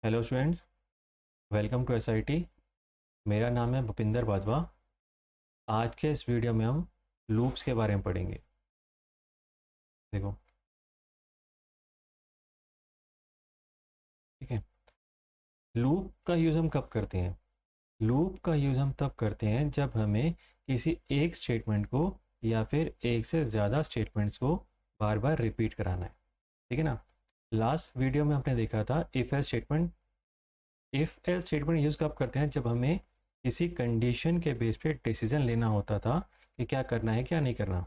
Hello students, welcome to SIT. मेरा नाम है भूपिंदर वाधवा। आज के इस वीडियो में हम लूप्स के बारे में पढ़ेंगे। देखो, ठीक है। लूप का यूज़ हम कब करते हैं? लूप का यूज़ हम तब करते हैं जब हमें किसी एक स्टेटमेंट को या फिर एक से ज़्यादा स्टेटमेंट्स को बार बार रिपीट कराना है। ठीक है ना। लास्ट वीडियो में हमने देखा था if else statement. If else statement use कब करते हैं? जब हमें किसी कंडीशन के बेस पे डिसीजन लेना होता था कि क्या करना है क्या नहीं करना।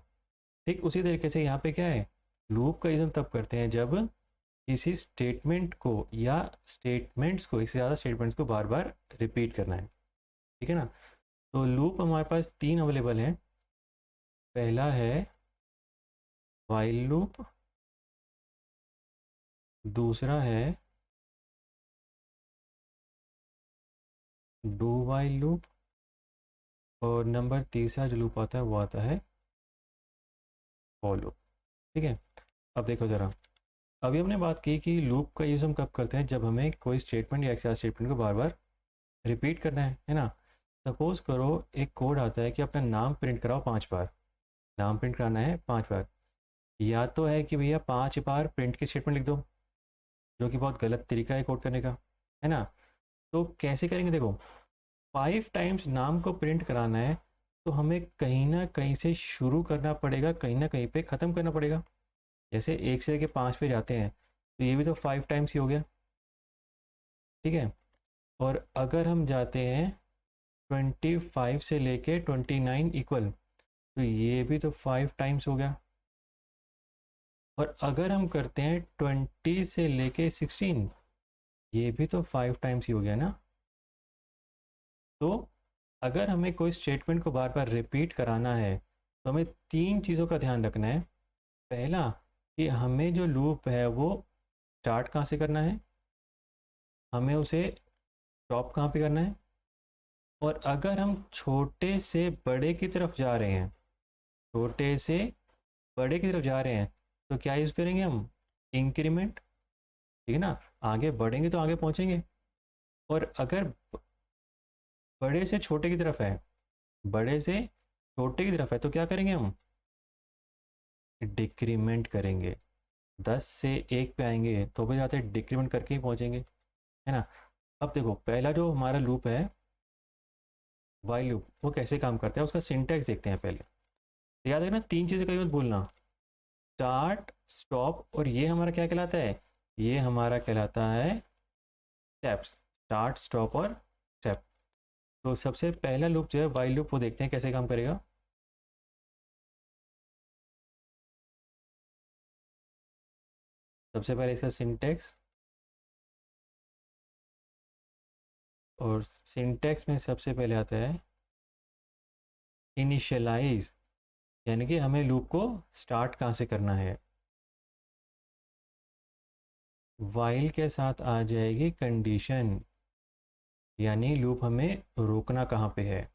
ठीक उसी तरीके से यहाँ पे क्या है, लूप का यूज़ हम तब करते हैं जब किसी स्टेटमेंट को या स्टेटमेंट्स को, इससे ज़्यादा स्टेटमेंट्स को बार बार रिपीट करना है। ठीक है ना। तो लूप हमारे पास तीन अवेलेबल हैं। पहला है वाइल लूप, दूसरा है डू वाइल लूप, और नंबर तीसरा जो लूप आता है वो आता है फॉर लूप। ठीक है। अब देखो ज़रा, अभी हमने बात की कि लूप का यूज़ हम कब करते हैं? जब हमें कोई स्टेटमेंट या एक स्टेटमेंट को बार बार रिपीट करना है ना। सपोज करो एक कोड आता है कि अपना नाम प्रिंट कराओ 5 बार। नाम प्रिंट कराना है 5 बार। या तो है कि भैया 5 बार प्रिंट की स्टेटमेंट लिख दो, जो कि बहुत गलत तरीका है कोड करने का, है ना। तो कैसे करेंगे? देखो, 5 टाइम्स नाम को प्रिंट कराना है तो हमें कहीं ना कहीं से शुरू करना पड़ेगा, कहीं ना कहीं पे ख़त्म करना पड़ेगा। जैसे 1 से लेके 5 पे जाते हैं तो ये भी तो 5 टाइम्स ही हो गया। ठीक है। और अगर हम जाते हैं 25 से लेके 29 इक्वल, तो ये भी तो 5 टाइम्स हो गया। और अगर हम करते हैं 20 से लेके 16, ये भी तो 5 टाइम्स ही हो गया ना। तो अगर हमें कोई स्टेटमेंट को बार बार रिपीट कराना है तो हमें तीन चीज़ों का ध्यान रखना है। पहला, कि हमें जो लूप है वो स्टार्ट कहाँ से करना है, हमें उसे स्टॉप कहाँ पे करना है। और अगर हम छोटे से बड़े की तरफ जा रहे हैं, छोटे से बड़े की तरफ जा रहे हैं, तो क्या यूज़ करेंगे हम? इंक्रीमेंट। ठीक है ना। आगे बढ़ेंगे तो आगे पहुंचेंगे। और अगर बड़े से छोटे की तरफ है, बड़े से छोटे की तरफ है, तो क्या करेंगे हम? डिक्रीमेंट करेंगे। 10 से 1 पे आएंगे तो भी जाते डिक्रीमेंट करके ही पहुंचेंगे, है ना। अब देखो, पहला जो हमारा लूप है वाइल लूप, वो कैसे काम करता है उसका सिंटैक्स देखते हैं पहले। तो याद रखना, तीन चीज़ें कभी मत भूलना। स्टार्ट, स्टॉप, और ये हमारा क्या कहलाता है? ये हमारा कहलाता है स्टेप्स। स्टार्ट, स्टॉप और स्टेप। तो सबसे पहला लूप जो है वाइल लूप, वो देखते हैं कैसे काम करेगा। सबसे पहले इसका सिंटेक्स, और सिंटेक्स में सबसे पहले आता है इनिशियलाइज, यानी कि हमें लूप को स्टार्ट कहाँ से करना है। वाइल के साथ आ जाएगी कंडीशन, यानी लूप हमें रोकना कहाँ पे है।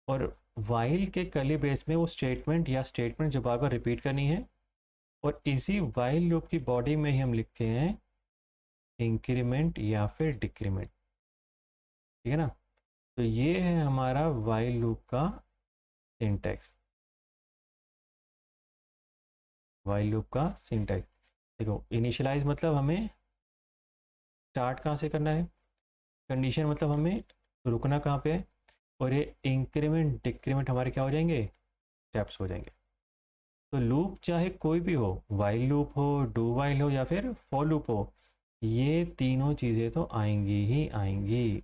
और वाइल के कर्ली ब्रेस में वो स्टेटमेंट या स्टेटमेंट जो बार बार रिपीट करनी है। और इसी वाइल लूप की बॉडी में ही हम लिखते हैं इंक्रीमेंट या फिर डिक्रीमेंट। ठीक है ना। तो ये है हमारा वाइल लूप का सिंटैक्स। वाइल लूप का सिंटैक्स देखो, इनिशियलाइज मतलब हमें स्टार्ट कहाँ से करना है, कंडीशन मतलब हमें रुकना कहाँ पे है, और ये इंक्रीमेंट डिक्रीमेंट हमारे क्या हो जाएंगे? स्टेप्स हो जाएंगे। तो लूप चाहे कोई भी हो, वाइल लूप हो, डू वाइल हो, या फिर फॉर लूप हो, ये तीनों चीज़ें तो आएंगी ही आएंगी।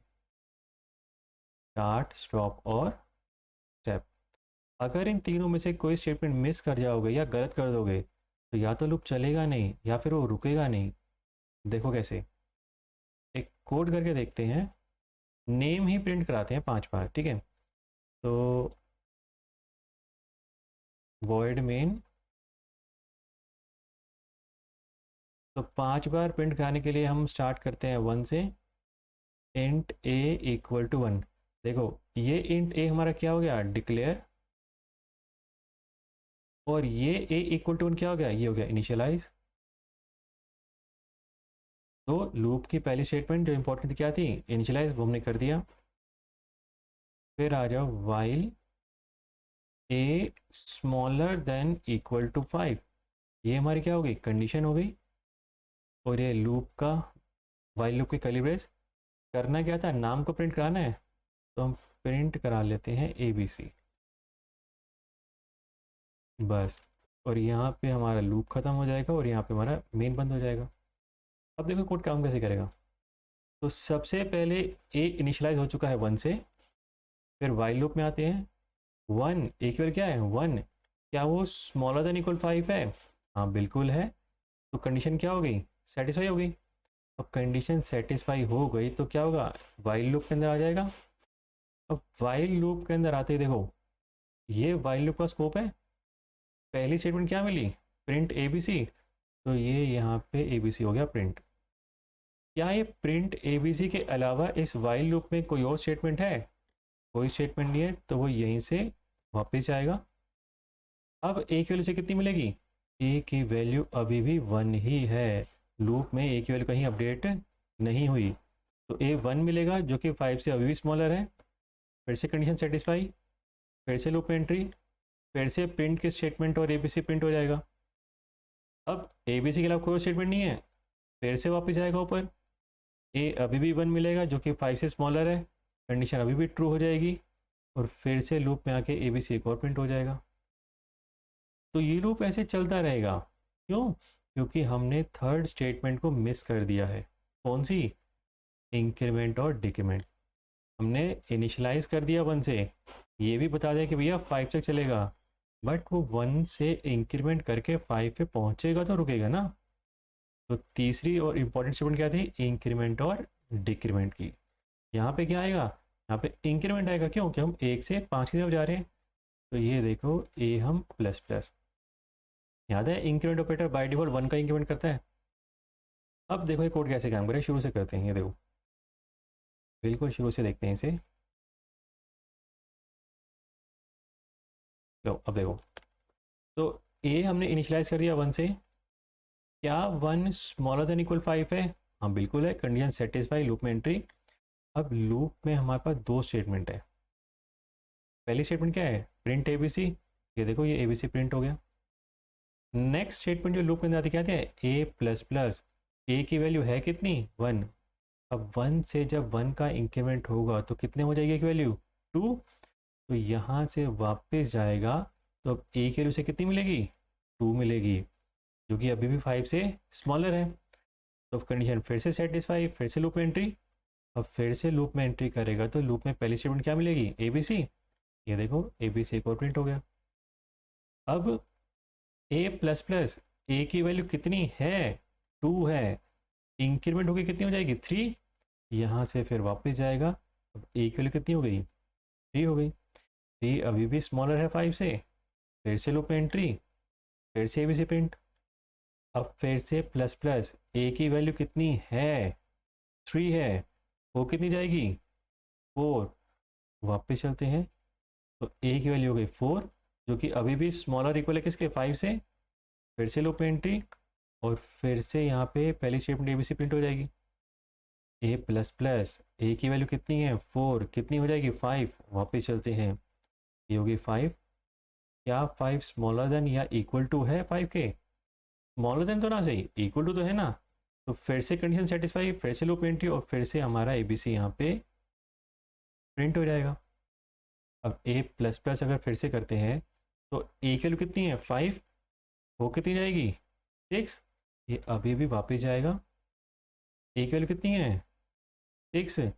स्टार्ट, स्टॉप और स्टेप। अगर इन तीनों में से कोई स्टेटमेंट मिस कर जाओगे या गलत कर दोगे तो या तो लूप चलेगा नहीं या फिर वो रुकेगा नहीं। देखो कैसे, एक कोड करके देखते हैं। नेम ही प्रिंट कराते हैं 5 बार, ठीक है। तो वॉइड मेन, तो 5 बार प्रिंट कराने के लिए हम स्टार्ट करते हैं 1 से। Int a equal to 1। देखो, ये इंट ए हमारा क्या हो गया? डिक्लेयर। और ये ए इक्वल टू 1 क्या हो गया? ये हो गया इनिशियलाइज। तो लूप की पहली स्टेटमेंट जो इंपॉर्टेंट थी क्या थी, इनिशियलाइज, वो हमने कर दिया। फिर आ जाओ while a smaller than equal to 5, ये हमारी क्या हो गई, कंडीशन हो गई। और ये लूप का, वाइल लूप की कर्ली ब्रेस, करना क्या था, नाम को प्रिंट कराना है, तो हम प्रिंट करा लेते हैं ABC, बस। और यहाँ पे हमारा लूप ख़त्म हो जाएगा और यहाँ पे हमारा मेन बंद हो जाएगा। अब देखो कोड काम कैसे करेगा। तो सबसे पहले ए इनिशियलाइज हो चुका है 1 से, फिर वाइल लूप में आते हैं। 1 इक्वल क्या है 1, क्या वो स्मॉलर देन इक्वल 5 है, हाँ बिल्कुल है। तो कंडीशन क्या हो गई, सेटिस्फाई हो गई। अब कंडीशन सेटिस्फाई हो गई तो क्या होगा, वाइल लूप के अंदर आ जाएगा। अब वाइल लूप के अंदर आते ही देखो, ये वाइल लूप का स्कोप है। पहली स्टेटमेंट क्या मिली, प्रिंट ABC, तो ये यहाँ पे ABC हो गया प्रिंट। क्या ये प्रिंट ABC के अलावा इस वाइल लूप में कोई और स्टेटमेंट है, कोई स्टेटमेंट नहीं है, तो वो यहीं से वापस जाएगा। अब ए की वैल्यू से कितनी मिलेगी, ए की वैल्यू अभी भी 1 ही है, लूप में ए की वैल्यू कहीं अपडेट नहीं हुई। तो A 1 मिलेगा जो कि 5 से अभी भी स्मॉलर है। फिर से कंडीशन सेटिस्फाई, फिर से लूप एंट्री, फिर से प्रिंट के स्टेटमेंट और ABC प्रिंट हो जाएगा। अब ABC के अलावा कोई स्टेटमेंट नहीं है, फिर से वापस जाएगा ऊपर, ए अभी भी 1 मिलेगा जो कि 5 से स्मॉलर है, कंडीशन अभी भी ट्रू हो जाएगी, और फिर से लूप में आके ABC एक और प्रिंट हो जाएगा। तो ये लूप ऐसे चलता रहेगा। क्यों, क्योंकि हमने थर्ड स्टेटमेंट को मिस कर दिया है। कौन सी, इंक्रीमेंट और डिक्रीमेंट। हमने इनिशलाइज कर दिया 1 से, ये भी बता दें कि भैया 5 तक चलेगा, बट वो 1 से इंक्रीमेंट करके 5 पे पहुंचेगा तो रुकेगा ना। तो तीसरी और इम्पॉर्टेंट स्टेटमेंट क्या थी, इंक्रीमेंट और डिक्रीमेंट की। यहाँ पे क्या आएगा, यहाँ पे इंक्रीमेंट आएगा, क्यों, कि हम 1 से 5 की तरफ जा रहे हैं। तो ये देखो ए हम प्लस प्लस, याद है इंक्रीमेंट ऑपरेटर बाय डिफॉल्ट 1 का इंक्रीमेंट करता है। अब देखो ये कोड कैसे काम करे, शुरू से करते हैं, ये देखो बिल्कुल शुरू से देखते हैं इसे। लो अब देखो, तो ए हमने इनिशियलाइज कर दिया 1 से, क्या 1 स्मॉलर देन इक्वल 5 है, हाँ बिल्कुल है, कंडीशन सेटिस्फाई, लूप में एंट्री। अब लूप में हमारे पास दो स्टेटमेंट है। पहली स्टेटमेंट क्या है, प्रिंट ABC, ये देखो ये ABC प्रिंट हो गया। नेक्स्ट स्टेटमेंट जो लूप में आती क्या है, ए प्लस प्लस, ए की वैल्यू है कितनी 1। अब 1 से जब 1 का इंक्रीमेंट होगा तो कितने हो जाएगी एक वैल्यू 2, तो यहाँ से वापस जाएगा, तो अब ए की वैल्यू से कितनी मिलेगी 2 मिलेगी, जो कि अभी भी 5 से स्मॉलर है। तो कंडीशन फिर से सेटिस्फाई, फिर से लूप में एंट्री। अब फिर से लूप में एंट्री करेगा तो लूप में पहली स्टेटमेंट क्या मिलेगी ABC, ये देखो ABC एक और प्रिंट हो गया। अब ए प्लस प्लस, ए की वैल्यू कितनी है 2 है, इंक्रीमेंट होगी कितनी हो जाएगी 3, यहाँ से फिर वापस जाएगा। अब ए की वैल्यू कितनी हो गई 3 हो गई, 3 अभी भी स्मॉलर है 5 से, फिर से लूप में एंट्री, फिर से ABC प्रिंट। अब फिर से प्लस प्लस, ए की वैल्यू कितनी है 3 है, वो कितनी जाएगी 4, वापस चलते हैं। तो ए की वैल्यू हो गई 4, जो कि अभी भी स्मॉलर इक्वल है किसके 5 से, फिर से लूप में एंट्री, और फिर से यहाँ पे पहली स्टेटमेंट ABC प्रिंट हो जाएगी। ए प्लस प्लस, ए की वैल्यू कितनी है 4, कितनी हो जाएगी 5, वापस चलते हैं, ये होगी 5। क्या 5 स्मॉलर देन या इक्वल टू है 5 के, स्मॉलर देन तो ना सही, इक्वल टू तो है ना। तो फिर से कंडीशन सेटिस्फाई, फिर से लूप एंट्री, और फिर से हमारा ABC यहाँ पे प्रिंट हो जाएगा। अब ए प्लस प्लस अगर फिर से करते हैं तो ए की वैल्यू कितनी है 5, वो कितनी जाएगी 6, ये अभी भी वापस जाएगा। ए की वैल्यू कितनी है 6,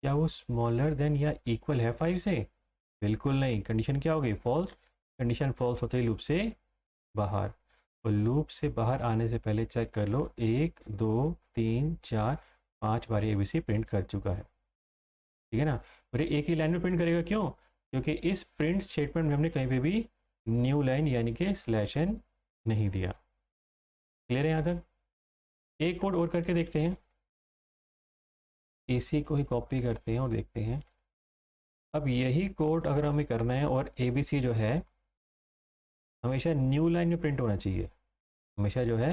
क्या वो स्मॉलर देन या इक्वल है 5 से, बिल्कुल नहीं, कंडीशन क्या हो गई फॉल्स। कंडीशन फॉल्स होते ही लूप से बाहर, और लूप से बाहर आने से पहले चेक कर लो 1 2 3 4 5 बार ABC प्रिंट कर चुका है, ठीक है ना। और ये एक ही लाइन में प्रिंट करेगा, क्यों, क्योंकि इस प्रिंट स्टेटमेंट में हमने कहीं पे भी न्यू लाइन यानी कि /n नहीं दिया। क्लियर है यहाँ तक। एक कोड और करके देखते हैं, इसी को ही कॉपी करते हैं और देखते हैं। अब यही कोड अगर हमें करना है, और ABC जो है हमेशा न्यू लाइन में प्रिंट होना चाहिए, हमेशा जो है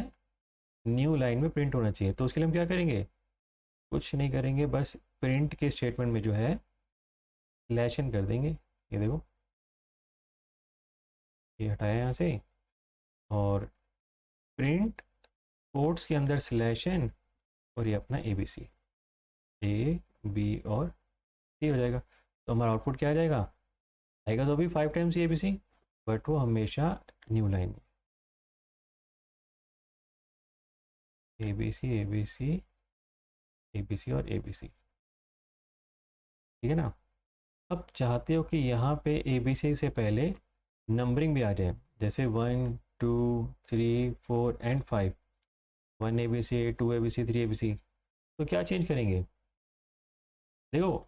न्यू लाइन में प्रिंट होना चाहिए। तो उसके लिए हम क्या करेंगे, कुछ नहीं करेंगे, बस प्रिंट के स्टेटमेंट में जो है स्लैश एन कर देंगे। ये देखो, ये हटाया यहाँ से, और प्रिंट कोट्स के अंदर स्लैश एन, और ये अपना ए बी सी, ए बी और सी हो जाएगा। तो हमारा आउटपुट क्या आ जाएगा, आएगा तो भी 5 times A B C, but वो हमेशा न्यू लाइन में A B C A B C A B C और ए बी सी, ठीक है ना। अब चाहते हो कि यहाँ पे ए बी सी से पहले नंबरिंग भी आ जाए, जैसे 1 2 3 4 and 5, 1 A B C 2 A B C 3 A B C. तो क्या चेंज करेंगे, देखो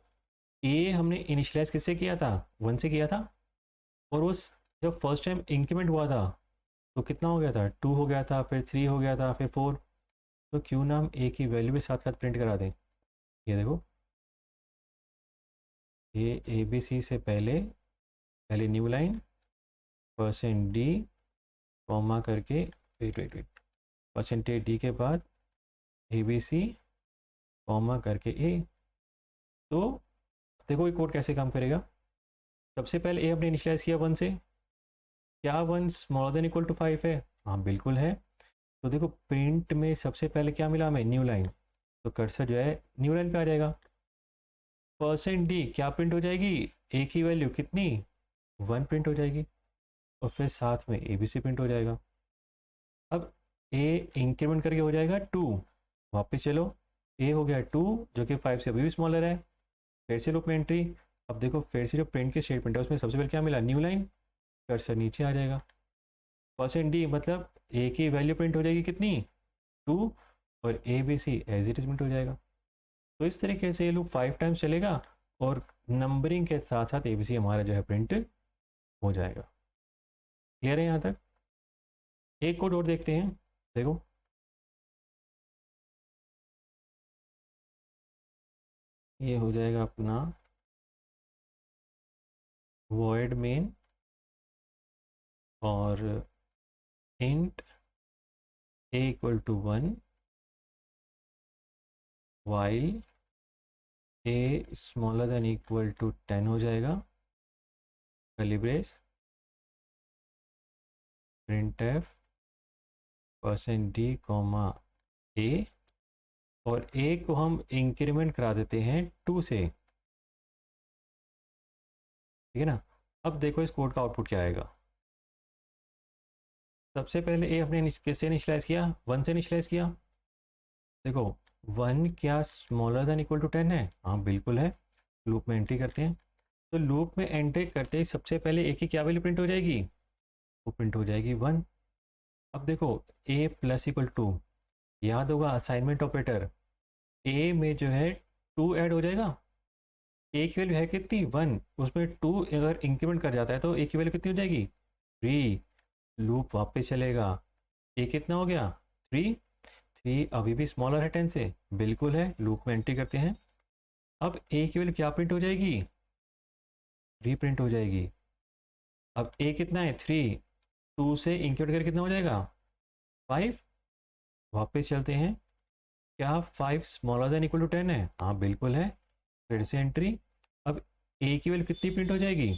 ए हमने इनिशियलाइज किससे किया था, 1 से किया था, और उस जब फर्स्ट टाइम इंक्रीमेंट हुआ था तो कितना हो गया था, 2 हो गया था, फिर 3 हो गया था, फिर 4। तो क्यों ना हम ए की वैल्यू भी साथ साथ प्रिंट करा दें। ये देखो, ये ए बी सी से पहले पहले new line percent D comma करके, wait wait wait, percentage D के बाद ए बी सी कॉमा करके ए। तो देखो ये कोड कैसे काम करेगा। सबसे पहले ए हमने इनिशियलाइज किया 1 से, क्या 1 स्मॉलर देन इक्वल टू 5 है, हाँ बिल्कुल है। तो देखो प्रिंट में सबसे पहले क्या मिला हमें, न्यू लाइन, तो कर्सर जो है न्यू लाइन पे आ जाएगा। परसेंट डी क्या प्रिंट हो जाएगी, ए की वैल्यू कितनी, 1 प्रिंट हो जाएगी, और फिर साथ में ए बी सी प्रिंट हो जाएगा। अब ए इंक्रीमेंट करके हो जाएगा 2, वापस चलो, ए हो गया 2 जो कि 5 से अभी भी स्मॉलर है, फिर से लूप में एंट्री। अब देखो फिर से जो प्रिंट की स्टेटमेंट है उसमें सबसे पहले क्या मिला, न्यू लाइन, कर्सर नीचे आ जाएगा, परसेंट डी मतलब ए की वैल्यू प्रिंट हो जाएगी कितनी, 2, और A B C as it is print हो जाएगा। तो इस तरीके से ये लूप 5 टाइम्स चलेगा, और नंबरिंग के साथ साथ ए बी सी हमारा जो है प्रिंट हो जाएगा। क्लियर है यहाँ तक। एक कोड और देखते हैं, देखो ये हो जाएगा अपना void main और int a equal to 1 while a smaller than equal to 10 हो जाएगा, curly brace, printf percent D comma a, और ए को हम इंक्रीमेंट करा देते हैं 2 से, ठीक है ना। अब देखो इस कोड का आउटपुट क्या आएगा। सबसे पहले ए हमने किससे इनिशियलाइज किया, 1 से इनिशियलाइज किया। देखो 1 क्या स्मॉलर देन इक्वल टू 10 है, हाँ बिल्कुल है। लूप में एंट्री करते हैं, तो लूप में एंट्री करते ही सबसे पहले ए की क्या वैल्यू प्रिंट हो जाएगी, वो प्रिंट हो जाएगी 1। अब देखो ए प्लस इक्वल टू, याद होगा असाइनमेंट ऑपरेटर, ए में जो है 2 ऐड हो जाएगा, ए की वैल्यू है कितनी 1, उसमें 2 अगर इंक्रीमेंट कर जाता है तो ए की वैल्यू कितनी हो जाएगी 3, लूप वापस चलेगा, ए कितना हो गया 3, 3 अभी भी स्मॉलर है 10 से, बिल्कुल है, लूप में एंट्री करते हैं। अब ए की वैल्यू क्या प्रिंट हो जाएगी, 3 प्रिंट हो जाएगी। अब ए कितना है 3, 2 से इंक्रीमेंट करके कितना हो जाएगा 5, वापस चलते हैं, क्या 5 स्मॉलर देन इक्वल टू 10 है, हाँ बिल्कुल है, फिर से एंट्री। अब ए की वैल्यू कितनी प्रिंट हो जाएगी,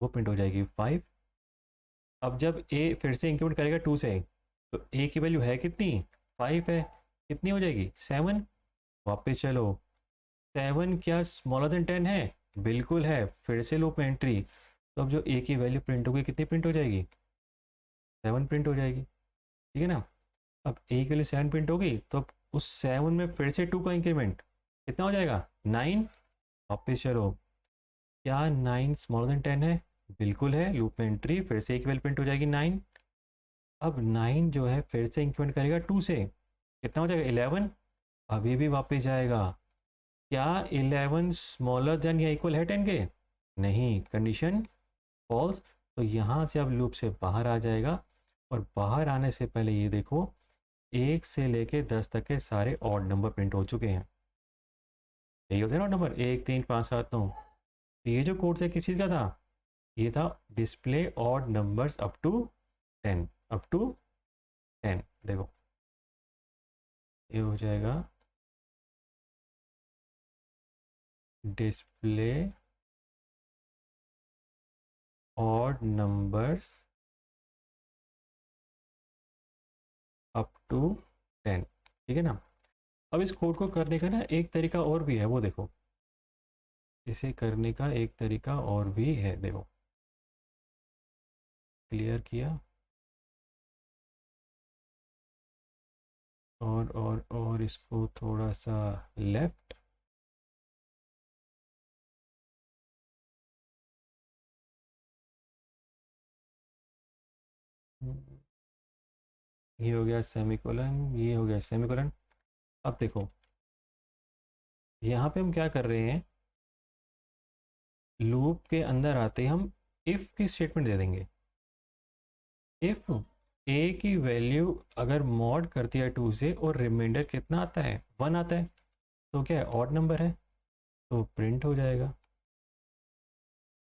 वो प्रिंट हो जाएगी 5। अब जब ए फिर से इंक्रीमेंट करेगा 2 से, तो ए की वैल्यू है कितनी 5 है, कितनी हो जाएगी 7, वापस चलो, 7 क्या स्मॉलर देन 10 है, बिल्कुल है, फिर से लूप में एंट्री। तो अब जो ए की वैल्यू प्रिंट होगी कितनी प्रिंट हो जाएगी 7 प्रिंट हो जाएगी, ठीक है ना। अब ए की वैल्यू 7 प्रिंट होगी, तो अब उस 7 में फिर से 2 का इंक्रीमेंट कितना हो जाएगा 9, वापस चलो, क्या 9 स्मॉलर देन 10 है, बिल्कुल है, लूप में एंट्री, फिर से एक वैल्यू प्रिंट हो जाएगी 9। अब 9 जो है फिर से इंक्रीमेंट करेगा 2 से, कितना हो जाएगा 11, अभी भी वापस जाएगा, क्या 11 स्मॉलर देन या इक्वल है 10 के, नहीं, कंडीशन फॉल्स। तो यहाँ से अब लूप से बाहर आ जाएगा, और बाहर आने से पहले ये देखो 1 से लेके 10 तक के सारे ऑड नंबर प्रिंट हो चुके हैं, यही होते हैं ना नंबर 1 3 5 7 9। ये जो कोड है किस चीज़ का था, ये था display odd numbers up to 10, up to 10, देखो ये हो जाएगा display odd numbers up to 10। ठीक है ना। अब इस कोड को करने का ना एक तरीका और भी है, वो देखो, इसे करने का एक तरीका और भी है, देखो। क्लियर किया, और इसको थोड़ा सा लेफ्ट। ये हो गया सेमीकोलन, ये हो गया सेमीकोलन। अब देखो यहाँ पे हम क्या कर रहे हैं, लूप के अंदर आते ही हम इफ़ की स्टेटमेंट दे देंगे। इफ़ ए की वैल्यू अगर मॉड करती है 2 से और रिमाइंडर कितना आता है, 1 आता है, तो क्या है, ऑड नंबर है, तो प्रिंट हो जाएगा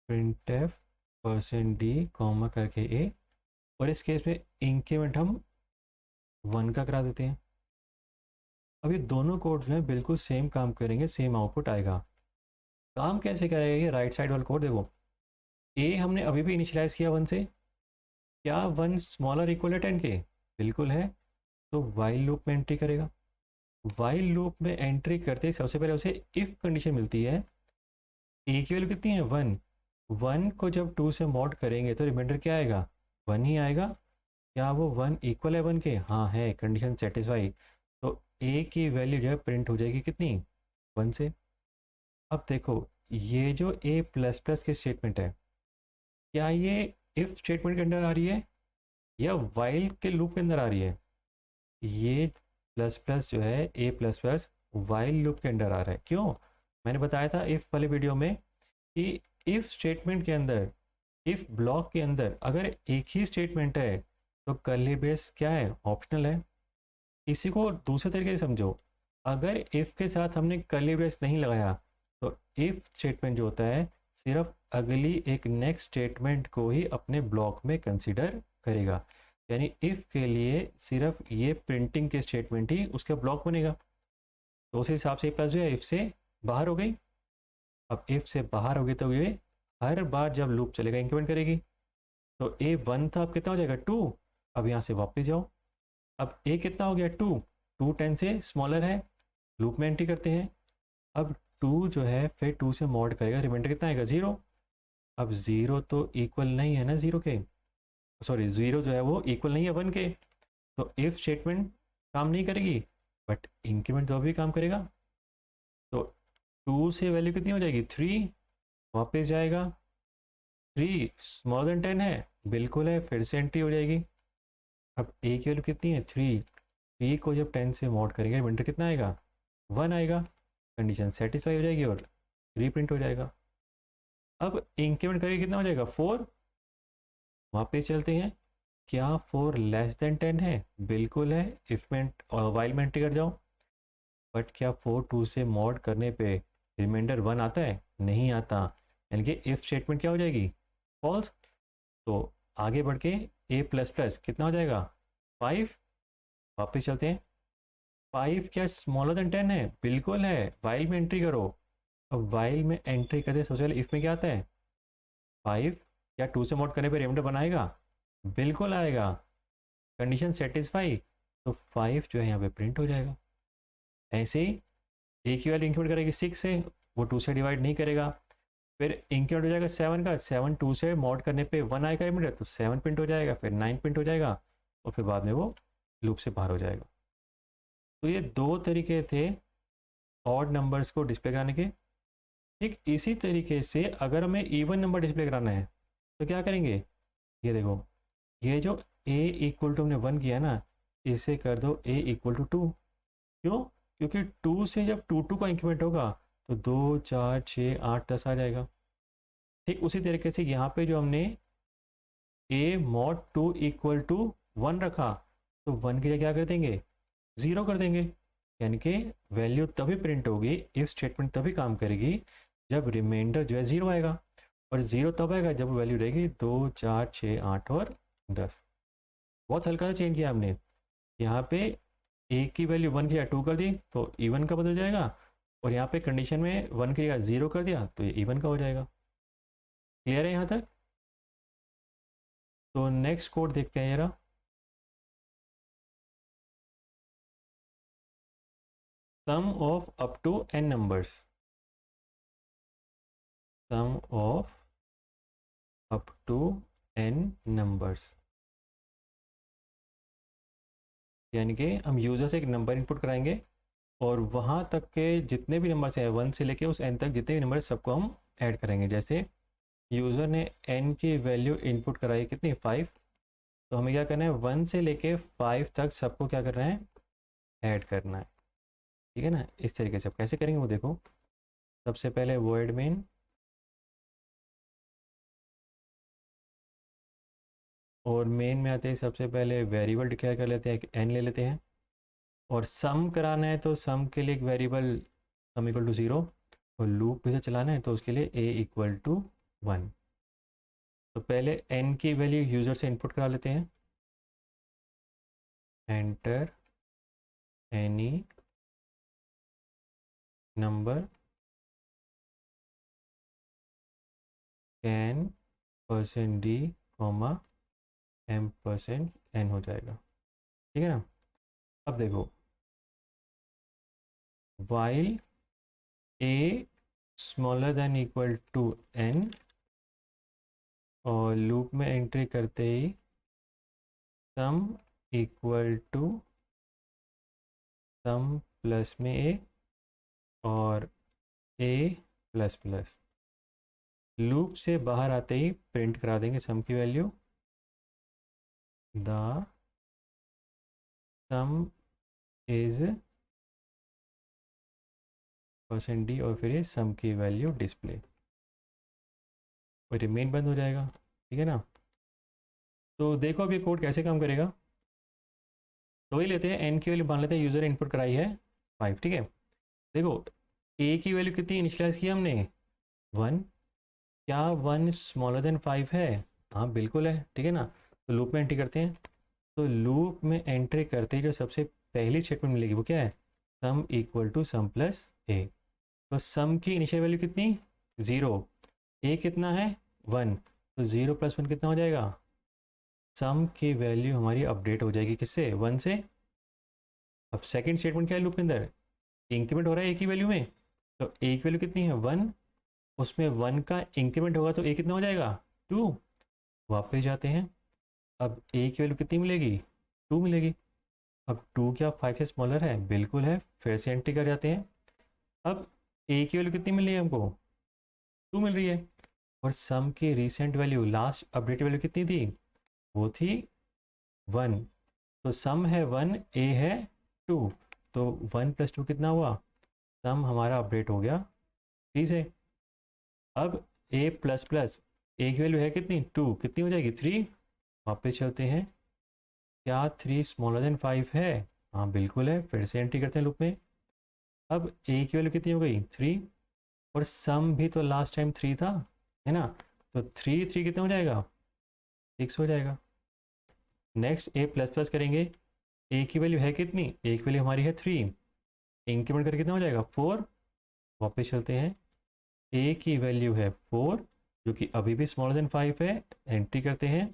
प्रिंट एफ %d कॉमा करके ए। और इस केस में इंक्रीमेंट हम 1 का करा देते हैं। अब ये दोनों कोड जो है बिल्कुल सेम काम करेंगे, सेम आउटपुट आएगा। काम कैसे करेगा, ये राइट साइड वाला कोड देखो। ए हमने अभी भी इनिशियलाइज किया 1 से, क्या 1 स्मॉलर इक्वल है 10 के, बिल्कुल है, तो वाइल लूप में एंट्री करेगा। वाइल लूप में एंट्री करते सबसे पहले उसे इफ कंडीशन मिलती है, ए की वैल्यू कितनी है, 1। 1 को जब 2 से मॉड करेंगे तो रिमाइंडर क्या आएगा, 1 ही आएगा। क्या वो 1 इक्वल है 1 के, हाँ है, कंडीशन सेटिस्फाई। तो ए की वैल्यू जो है प्रिंट हो जाएगी कितनी, 1 से। अब देखो ये जो ए प्लस प्लस की स्टेटमेंट है, क्या ये इफ स्टेटमेंट के अंदर आ रही है या वाइल के लूप के अंदर आ रही है। ये प्लस प्लस जो है, ए प्लस प्लस वाइल लूप के अंदर आ रहा है। क्यों, मैंने बताया था इफ वाले वीडियो में कि इफ स्टेटमेंट के अंदर, इफ ब्लॉक के अंदर अगर एक ही स्टेटमेंट है तो कर्ली ब्रेस क्या है, ऑप्शनल है। इसी को दूसरे तरीके से समझो, अगर इफ के साथ हमने कर्ली ब्रेस नहीं लगाया तो इफ स्टेटमेंट जो होता है सिर्फ अगली एक नेक्स्ट स्टेटमेंट को ही अपने ब्लॉक में कंसीडर करेगा। यानी इफ के लिए सिर्फ ये प्रिंटिंग के स्टेटमेंट ही उसका ब्लॉक बनेगा। तो उस हिसाब से प्लस जो है इफ से बाहर हो गई। अब इफ से बाहर होगी तो ये हर बार जब लूप चलेगा इंक्रीमेंट करेगी। तो ए 1 था, अब कितना हो जाएगा 2। अब यहाँ से वापस जाओ, अब ए कितना हो गया 2, 2 10 से स्मॉलर है, लूप में एंट्री करते हैं। अब 2 जो है फिर 2 से मॉड करेगा, रिमाइंडर कितना आएगा 0। अब 0 तो इक्वल नहीं है ना 0 के, सॉरी 0 जो है वो इक्वल नहीं है 1 के, तो इफ स्टेटमेंट काम नहीं करेगी, बट इंक्रीमेंट तो अभी काम करेगा। तो 2 से वैल्यू कितनी हो जाएगी 3, वापस जाएगा, 3 स्मॉलर देन 10 है, बिल्कुल है, फिर से एंट्री हो जाएगी। अब ए की वैल्यू कितनी है 3, 3 को जब 10 से मॉड करेंगे रिमाइंडर कितना आएगा 1 आएगा, कंडीशन सेटिस्फाई हो जाएगी और रीप्रिंट हो जाएगा। अब इंक्रीमेंट करके कितना हो जाएगा 4, वापस चलते हैं, क्या 4 लेस देन 10 है, बिल्कुल है, इफ में वाइल में एंट्री कर जाओ। बट क्या 4 2 से मॉड करने पे रिमाइंडर 1 आता है, नहीं आता, यानी कि इफ स्टेटमेंट क्या हो जाएगी फॉल्स। तो आगे बढ़ के ए प्लस प्लस कितना हो जाएगा 5, वापस चलते हैं, 5 क्या स्मॉलर देन 10 है, बिल्कुल है, वाइल में एंट्री करो। अब वाइल में एंट्री करते सबसे पहले इफ में क्या आता है 5, क्या 2 से मॉड करने पे रिमाइंडर बनाएगा, बिल्कुल आएगा, कंडीशन सेटिस्फाई, तो 5 जो है यहाँ पे प्रिंट हो जाएगा। ऐसे ही ए की वैल्यू इंक्रीमेंट करेगी 6 से, वो 2 से डिवाइड नहीं करेगा, फिर इंक्रीमेंट हो जाएगा 7 का, 7 2 से मॉड करने पे 1 आएगा रिमाइंडर, तो 7 प्रिंट हो जाएगा, फिर 9 प्रिंट हो जाएगा, और फिर बाद में वो लूप से बाहर हो जाएगा। तो ये 2 तरीके थे ऑड नंबर्स को डिस्प्ले कराने के। ठीक इसी तरीके से अगर हमें इवन नंबर डिस्प्ले कराना है तो क्या करेंगे, ये देखो, ये जो a इक्वल टू हमने 1 किया है ना, इसे कर दो a इक्वल टू 2। क्यों, क्योंकि 2 से जब 2 2 का इंक्रीमेंट होगा तो 2 4 6 8 10 आ जाएगा। ठीक उसी तरीके से यहाँ पे जो हमने a मॉड 2 इक्वल टू 1 रखा, तो 1 की जगह क्या कर देंगे 0 कर देंगे, यानी कि वैल्यू तभी प्रिंट होगी, इफ स्टेटमेंट तभी काम करेगी जब रिमाइंडर जो है 0 आएगा, और 0 तब आएगा जब वैल्यू रहेगी 2 4 6 8 और 10। बहुत हल्का सा चेंज किया हमने, यहाँ पे ए की वैल्यू 1 की जगह 2 कर दी तो इवन का बदल जाएगा, और यहाँ पे कंडीशन में 1 की जगह 0 कर दिया तो ये इवन का हो जाएगा। क्लियर है यहाँ तक? तो नेक्स्ट कोड देखते हैं जरा। Sum of up to n numbers, sum of up to n numbers, यानी कि हम यूज़र से एक नंबर इनपुट कराएंगे और वहाँ तक के जितने भी नंबर्स हैं 1 से लेके उस n तक जितने भी नंबर सबको हम ऐड करेंगे। जैसे यूज़र ने n की वैल्यू इनपुट कराई कितनी 5, तो हमें क्या करना है 1 से लेके 5 तक सबको क्या करना है ऐड करना है। ठीक है ना, इस तरीके से कैसे करेंगे वो देखो। सबसे पहले वॉइड मेन, और मेन में आते ही सबसे पहले वेरिएबल डिक्लेयर कर लेते हैं, एक n ले लेते हैं, और सम कराना है तो सम के लिए एक वेरिएबल सम इक्वल टू 0, और लूप भी से चलाना है तो उसके लिए a इक्वल टू 1। तो पहले n की वैल्यू यूज़र से इनपुट करा लेते हैं, enter any number can %d, m%n हो जाएगा। ठीक है ना। अब देखो while a smaller than equal to n, और लूप में एंट्री करते ही sum equal to sum plus में a और a प्लस प्लस, लूप से बाहर आते ही प्रिंट करा देंगे सम की value, the sum is %d, और फिर ये सम की वैल्यू डिस्प्ले, और रिमेन बंद हो जाएगा। ठीक है ना। तो देखो अब ये कोड कैसे काम करेगा। तो ही लेते हैं n की वैल्यू मान लेते हैं यूज़र इनपुट कराई है 5। ठीक है, देखो a की वैल्यू कितनी इनिशियलाइज की हमने 1, क्या 1 स्मॉलर देन 5 है? हाँ बिल्कुल है। ठीक है ना। तो लूप में एंट्री करते हैं, तो लूप में एंट्री करते ही जो सबसे पहली स्टेटमेंट मिलेगी वो क्या है, sum equal to sum plus a. तो सम की इनिशियल वैल्यू कितनी 0, ए कितना है 1, तो 0 + 1 कितना हो जाएगा, सम की वैल्यू हमारी अपडेट हो जाएगी किससे 1 से। अब सेकंड स्टेटमेंट क्या है लूप के अंदर, इंक्रीमेंट हो रहा है ए की वैल्यू में, तो ए की वैल्यू कितनी है 1, उसमें 1 का इंक्रीमेंट होगा तो ए कितना हो जाएगा 2। वापस जाते हैं, अब ए की वैल्यू कितनी मिलेगी 2 मिलेगी। अब 2 क्या 5 से स्मॉलर है? बिल्कुल है। फिर से एंट्री कर जाते हैं, अब ए की वैल्यू कितनी मिल रही है हमको 2 मिल रही है, और सम की recent value last update value कितनी थी, वो थी 1। तो सम है 1, ए है 2, तो 1 + 2 कितना हुआ, सम हमारा अपडेट हो गया 3 से। अब a प्लस प्लस, ए की वैल्यू है कितनी 2, कितनी हो जाएगी 3। वापस चलते हैं, क्या 3 स्मॉलर देन 5 है? हाँ बिल्कुल है। फिर से एंट्री करते हैं लूप में, अब a की वैल्यू कितनी हो गई 3, और सम भी तो लास्ट टाइम 3 था, है ना, तो 3 3 कितना हो जाएगा 6 हो जाएगा। नेक्स्ट a प्लस प्लस करेंगे, a की वैल्यू है कितनी, a की वैल्यू हमारी है 3, इंक्रीमेंट करके कितना हो जाएगा 4। वापस चलते हैं, a की वैल्यू है 4 जो कि अभी भी स्मॉलर देन 5 है, एंट्री करते हैं,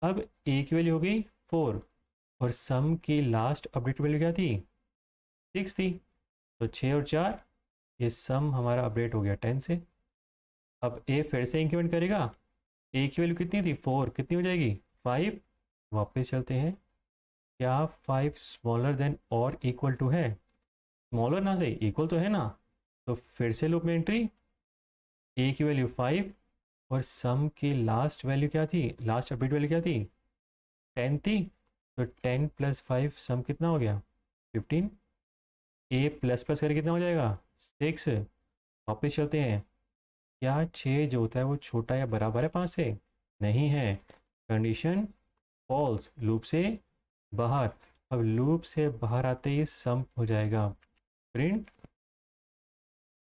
अब a की वैल्यू हो गई 4, और सम की लास्ट अपडेट वैल्यू क्या थी 6 थी, तो 6 और 4, ये सम हमारा अपडेट हो गया 10 से। अब a फिर से इंक्रीमेंट करेगा, a की वैल्यू कितनी थी 4, कितनी हो जाएगी 5। वापस चलते हैं, क्या 5 स्मॉलर देन और इक्वल टू है, स्मॉलर ना सही इक्वल तो है ना, तो फिर से लूप में एंट्री, a की वैल्यू 5, और सम की लास्ट वैल्यू क्या थी, लास्ट अपडेट वैल्यू क्या थी 10 थी, तो 10 + 5 सम कितना हो गया 15, a प्लस प्लस करके कितना हो जाएगा 6। वापस चलते हैं, क्या 6 जो होता है वो छोटा या बराबर है 5 से? नहीं है, कंडीशन फॉल्स, लूप से बाहर। अब लूप से बाहर आते ही सम हो जाएगा प्रिंट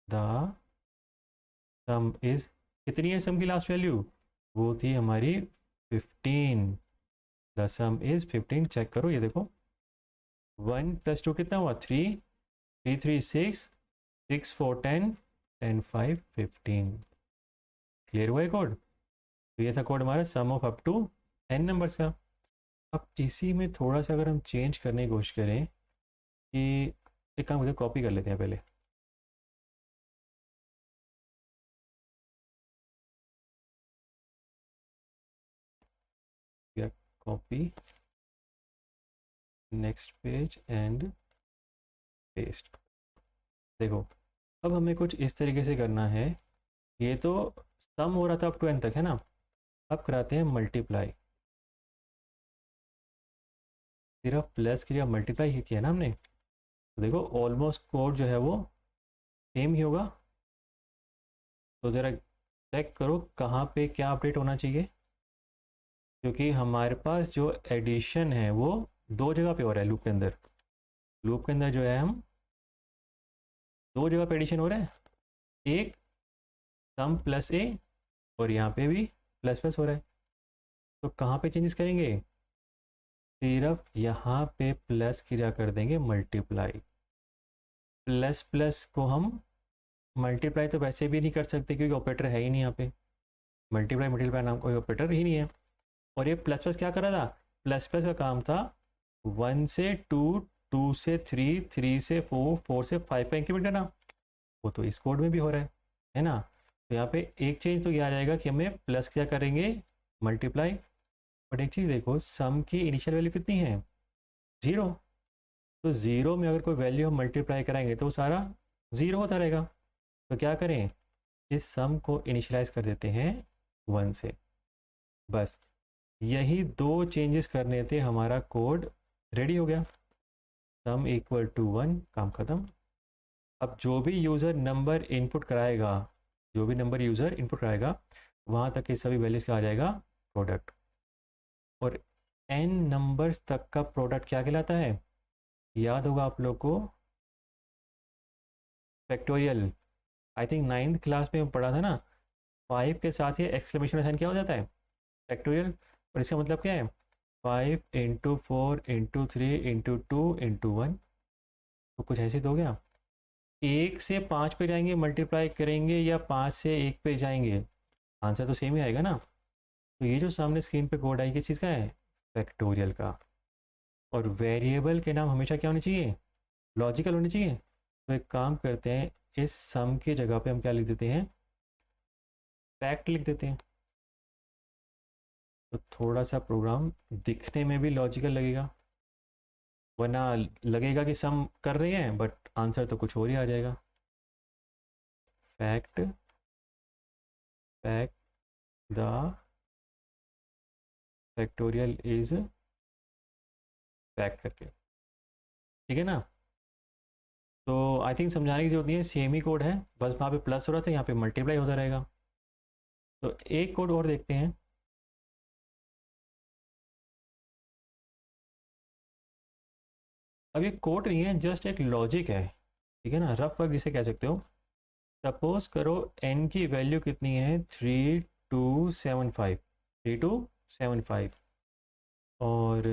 द सम इज, कितनी है सम की लास्ट वैल्यू, वो थी हमारी 15, द सम इज 15। चेक करो ये देखो, 1 + 2 कितना हुआ 3, 3 3 6, 6 4 10, 10 5 15। क्लियर हुआ ये कोड? तो ये था कोड हमारा sum of up to n numbers का। अब इसी में थोड़ा सा अगर हम चेंज करने की कोशिश करें कि एक काम करते हैं, कॉपी कर लेते हैं पहले। या copy, next page and paste. देखो अब हमें कुछ इस तरीके से करना है। ये तो सम हो रहा था अप टू n तक है ना, अब कराते हैं मल्टीप्लाई। सिर्फ प्लस किया मल्टीप्लाई ही किया ना हमने, तो देखो ऑलमोस्ट कोड जो है वो सेम ही होगा। तो ज़रा चेक करो कहाँ पे क्या अपडेट होना चाहिए, क्योंकि हमारे पास जो एडिशन है वो दो जगह पे हो रहा है लूप के अंदर। लूप के अंदर जो है हम दो जगह पे एडिशन हो रहा है, एक सम प्लस ए और यहाँ पे भी प्लस प्लस हो रहा है। तो कहाँ पे चेंजेस करेंगे, सिर्फ यहाँ पे प्लस किया कर देंगे मल्टीप्लाई। प्लस प्लस को हम मल्टीप्लाई तो वैसे भी नहीं कर सकते क्योंकि ऑपरेटर है ही नहीं यहाँ पे, मल्टीप्लाई मल्टीप्लाई नाम कोई ऑपरेटर ही नहीं है। और ये प्लस प्लस क्या कर रहा था, प्लस प्लस का काम था 1 से 2, 2 से 3, 3 से 4, 4 से 5 का इंक्रीमेंट करना। वो तो इस कोड में भी हो रहा है ना। तो यहाँ पे एक चेंज तो ये आ जाएगा कि हमें प्लस क्या करेंगे मल्टीप्लाई। बट एक चीज़ देखो, सम की इनिशियल वैल्यू कितनी है 0। तो 0 में अगर कोई वैल्यू हम मल्टीप्लाई कराएंगे तो सारा 0 होता रहेगा। तो क्या करें, इस सम को इनिशियलाइज कर देते हैं 1 से। बस यही दो चेंजेस करने थे, हमारा कोड रेडी हो गया। सम इक्वल टू 1, काम ख़त्म। अब जो भी यूज़र नंबर इनपुट कराएगा, जो भी नंबर यूज़र इनपुट कराएगा वहाँ तक के सभी वैल्यूज़ का आ जाएगा प्रोडक्ट। और n नंबर्स तक का प्रोडक्ट क्या कहलाता है, याद होगा आप लोग को factorial. I think 9th class में पढ़ा था ना, 5 के साथ ये एक्सक्लेमेशन साइन क्या हो जाता है, फैक्टोरियल। और इसका मतलब क्या है, 5 इंटू 4 इंटू 3 इंटू 2 इंटू 1। तो कुछ ऐसे तो हो गया। 1 से 5 पे जाएंगे मल्टीप्लाई करेंगे या 5 से 1 पे जाएंगे, आंसर तो सेम ही आएगा ना। तो ये जो सामने स्क्रीन पे कोड आई किस चीज़ का है, फैक्टोरियल का। और वेरिएबल के नाम हमेशा क्या होने चाहिए, लॉजिकल होने चाहिए। तो एक काम करते हैं, इस सम की जगह पे हम क्या लिख देते हैं, फैक्ट लिख देते हैं। तो थोड़ा सा प्रोग्राम दिखने में भी लॉजिकल लगेगा, वरना लगेगा कि सम कर रहे हैं बट आंसर तो कुछ और ही आ जाएगा। Fact fact the factorial is fact करके, ठीक है ना। तो आई थिंक समझाने की जरूरत नहीं है, सेम ही कोड है, बस वहाँ पे प्लस हो रहा था, यहाँ पे मल्टीप्लाई होता रहेगा। तो एक कोड और देखते हैं। अब ये कोड नहीं है, जस्ट एक लॉजिक है, ठीक है ना, रफ वर्क जिसे कह सकते हो। सपोज करो n की वैल्यू कितनी है 3275, 3275। और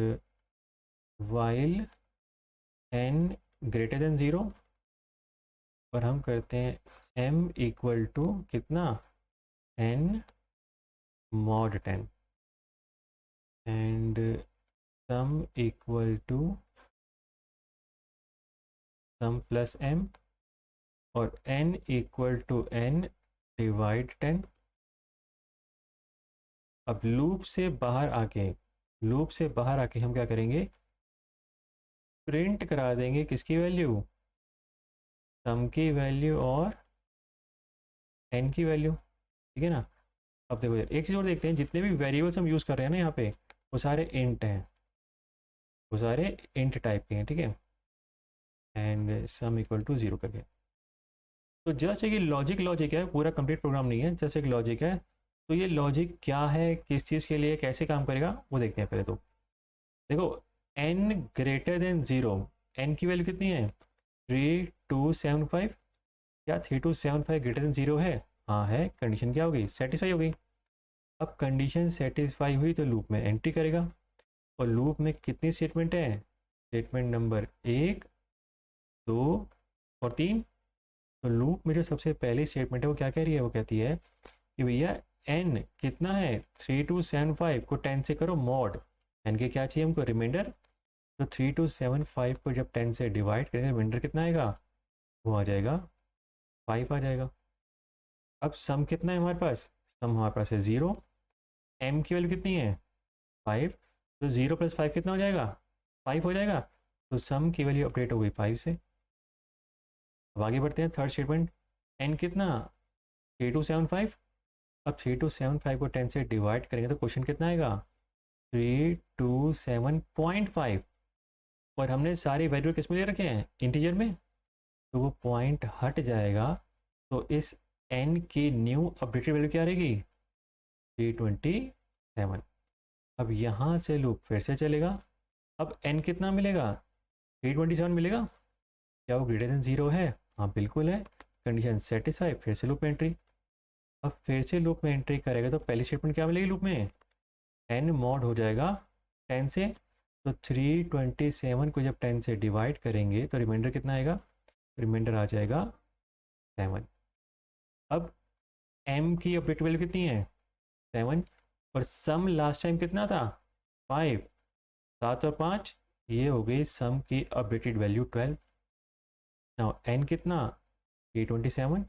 वाइल n ग्रेटर देन 0, और हम करते हैं m इक्वल टू कितना, n mod 10 and sum equal to sum plus m और n equal to n divide 10। अब लूप से बाहर आके, लूप से बाहर आके हम क्या करेंगे, प्रिंट करा देंगे किसकी वैल्यू, सम की वैल्यू और n की वैल्यू, ठीक है ना। अब देखो यार एक चीज़ और देखते हैं, जितने भी वेरिएबल्स हम यूज़ कर रहे हैं ना यहाँ पे, वो सारे इंट हैं, वो सारे इंट टाइप के हैं, ठीक है। एंड सम इक्वल टू 0 करके। तो जस्ट एक लॉजिक, लॉजिक है, पूरा कंप्लीट प्रोग्राम नहीं है, जस्ट एक लॉजिक है। तो ये लॉजिक क्या है, किस चीज़ के लिए, कैसे काम करेगा वो देखते हैं पहले। तो देखो n ग्रेटर देन 0, n की वैल्यू कितनी है 3275। क्या 3275 ग्रेटर देन 0 है, हाँ है। कंडीशन क्या होगी, सेटिस्फाई होगी। अब कंडीशन सेटिस्फाई हुई तो लूप में एंट्री करेगा। और लूप में कितनी स्टेटमेंट है, स्टेटमेंट नंबर 1, 2 और 3। तो लूप में जो सबसे पहली स्टेटमेंट है वो क्या कह रही है, वो कहती है कि भैया n कितना है 3275 को 10 से करो मॉड, n के क्या चाहिए हमको, रिमाइंडर। तो 3275 को जब 10 से डिवाइड करेंगे रिमाइंडर कितना आएगा, वो आ जाएगा 5 आ जाएगा। अब सम कितना है हमारे पास, सम हमारे पास है 0, m की वैल्यू कितनी है 5, तो 0 + 5 कितना हो जाएगा, 5 हो जाएगा। तो सम की वैल्यू अपडेट हो गई 5 से। अब आगे बढ़ते हैं, थर्ड स्टेटमेंट, n कितना 3275। अब 3275 को 10 से डिवाइड करेंगे तो क्वेश्चन कितना आएगा 327.5, और हमने सारी वैल्यू किस में दे रखे हैं, इंटीजर में, तो वो पॉइंट हट जाएगा। तो इस n की न्यू अपडेटेड वैल्यू क्या रहेगी 327। अब यहाँ से लूप फिर से चलेगा। अब n कितना मिलेगा 327 मिलेगा। क्या वो ग्रेटर देन 0 है, हाँ बिल्कुल है, कंडीशन सेटिस्फाई, फिर से लूप में एंट्री। अब फिर से लूप में एंट्री करेगा तो पहली स्टेटमेंट क्या मिलेगी लूप में, n मॉड हो जाएगा 10 से। तो 327 को जब 10 से डिवाइड करेंगे तो रिमाइंडर कितना आएगा, रिमाइंडर आ जाएगा 7। अब m की अपडेट वैल्यू कितनी है 7, और सम लास्ट टाइम कितना था 5, 7 और 5, ये हो गई सम की अपडेटेड वैल्यू 12। नाउ n कितना 327।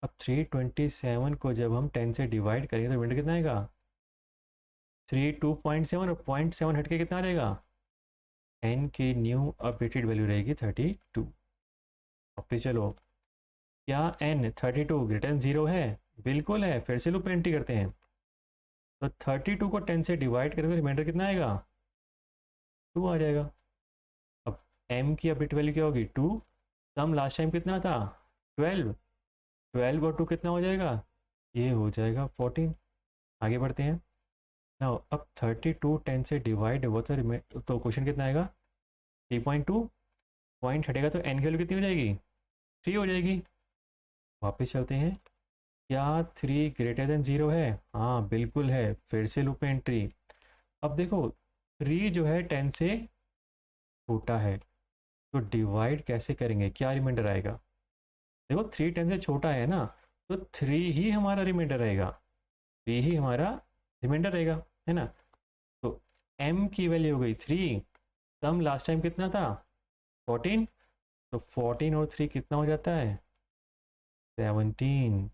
अब 327 को जब हम 10 से डिवाइड करेंगे तो रिमाइंडर कितना आएगा 32.7, और 0.7 हटके कितना आ जाएगा, n की न्यू अपडेटेड वैल्यू रहेगी 32। वापस चलो, क्या n 32 ग्रेटर देन 0 है, बिल्कुल है, फिर से लूप में एंट्री करते हैं। तो 32 को 10 से डिवाइड करेंगे तो रिमाइंडर कितना आएगा 2 आ जाएगा। अब m की अपडेट वैल्यू क्या होगी 2, सम लास्ट टाइम कितना था 12, 12 और 2 कितना हो जाएगा, ये हो जाएगा 14। आगे बढ़ते हैं। ना अब 32 10 से डिवाइड हुआ तो क्वेश्चन कितना आएगा 3.2, पॉइंट हटेगा तो n की वैल्यू कितनी हो जाएगी 3 हो जाएगी। वापस चलते हैं, क्या 3 ग्रेटर देन 0 है, हाँ बिल्कुल है, फिर से लूप में एंट्री। अब देखो 3 जो है 10 से छोटा है, तो डिवाइड कैसे करेंगे, क्या रिमाइंडर आएगा, देखो 3 10 से छोटा है ना, तो 3 ही हमारा रिमाइंडर रहेगा, 3 ही हमारा रिमाइंडर रहेगा, है ना। तो m की वैल्यू हो गई 3, सम लास्ट टाइम कितना था 14, तो 14 और 3 कितना हो जाता है 17।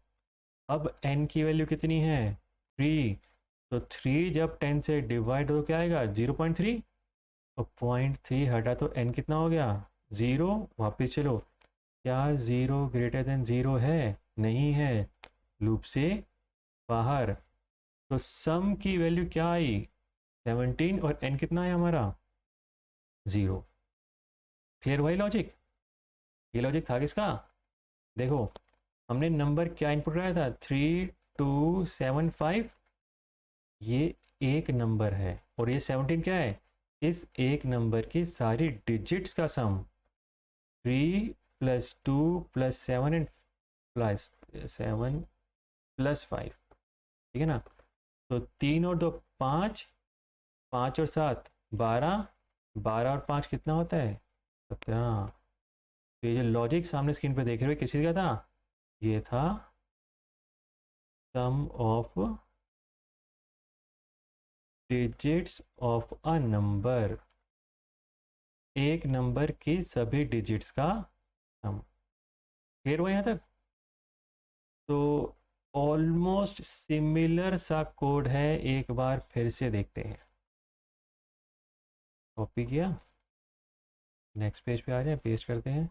अब n की वैल्यू कितनी है 3, तो 3 जब 10 से डिवाइड हो तो क्या आएगा 0.3, और 0.3 हटा तो n कितना हो गया 0। वापिस चलो, क्या 0 ग्रेटर देन 0 है, नहीं है, लूप से बाहर। तो सम की वैल्यू क्या आई 17, और n कितना है हमारा 0। क्लियर हुआ लॉजिक, ये लॉजिक था किसका, देखो हमने नंबर क्या इनपुट कराया था 3275, ये एक नंबर है, और ये 17 क्या है, इस एक नंबर की सारी डिजिट्स का सम, 3 + 2 + 7 एंड प्लस 7 + 5, ठीक है ना। तो 3 और 2 5, 5 और 7 12, 12 और 5 कितना होता है 17। तो ये जो लॉजिक सामने स्क्रीन पे देख रहे हो किस चीज़ का था, ये था sum of digits of a number, एक नंबर की सभी डिजिट्स का सम। क्लियर हुआ यहाँ तक। तो ऑलमोस्ट सिमिलर सा कोड है, एक बार फिर से देखते हैं। कॉपी किया, नेक्स्ट पेज पे आ जाए, पेस्ट करते हैं,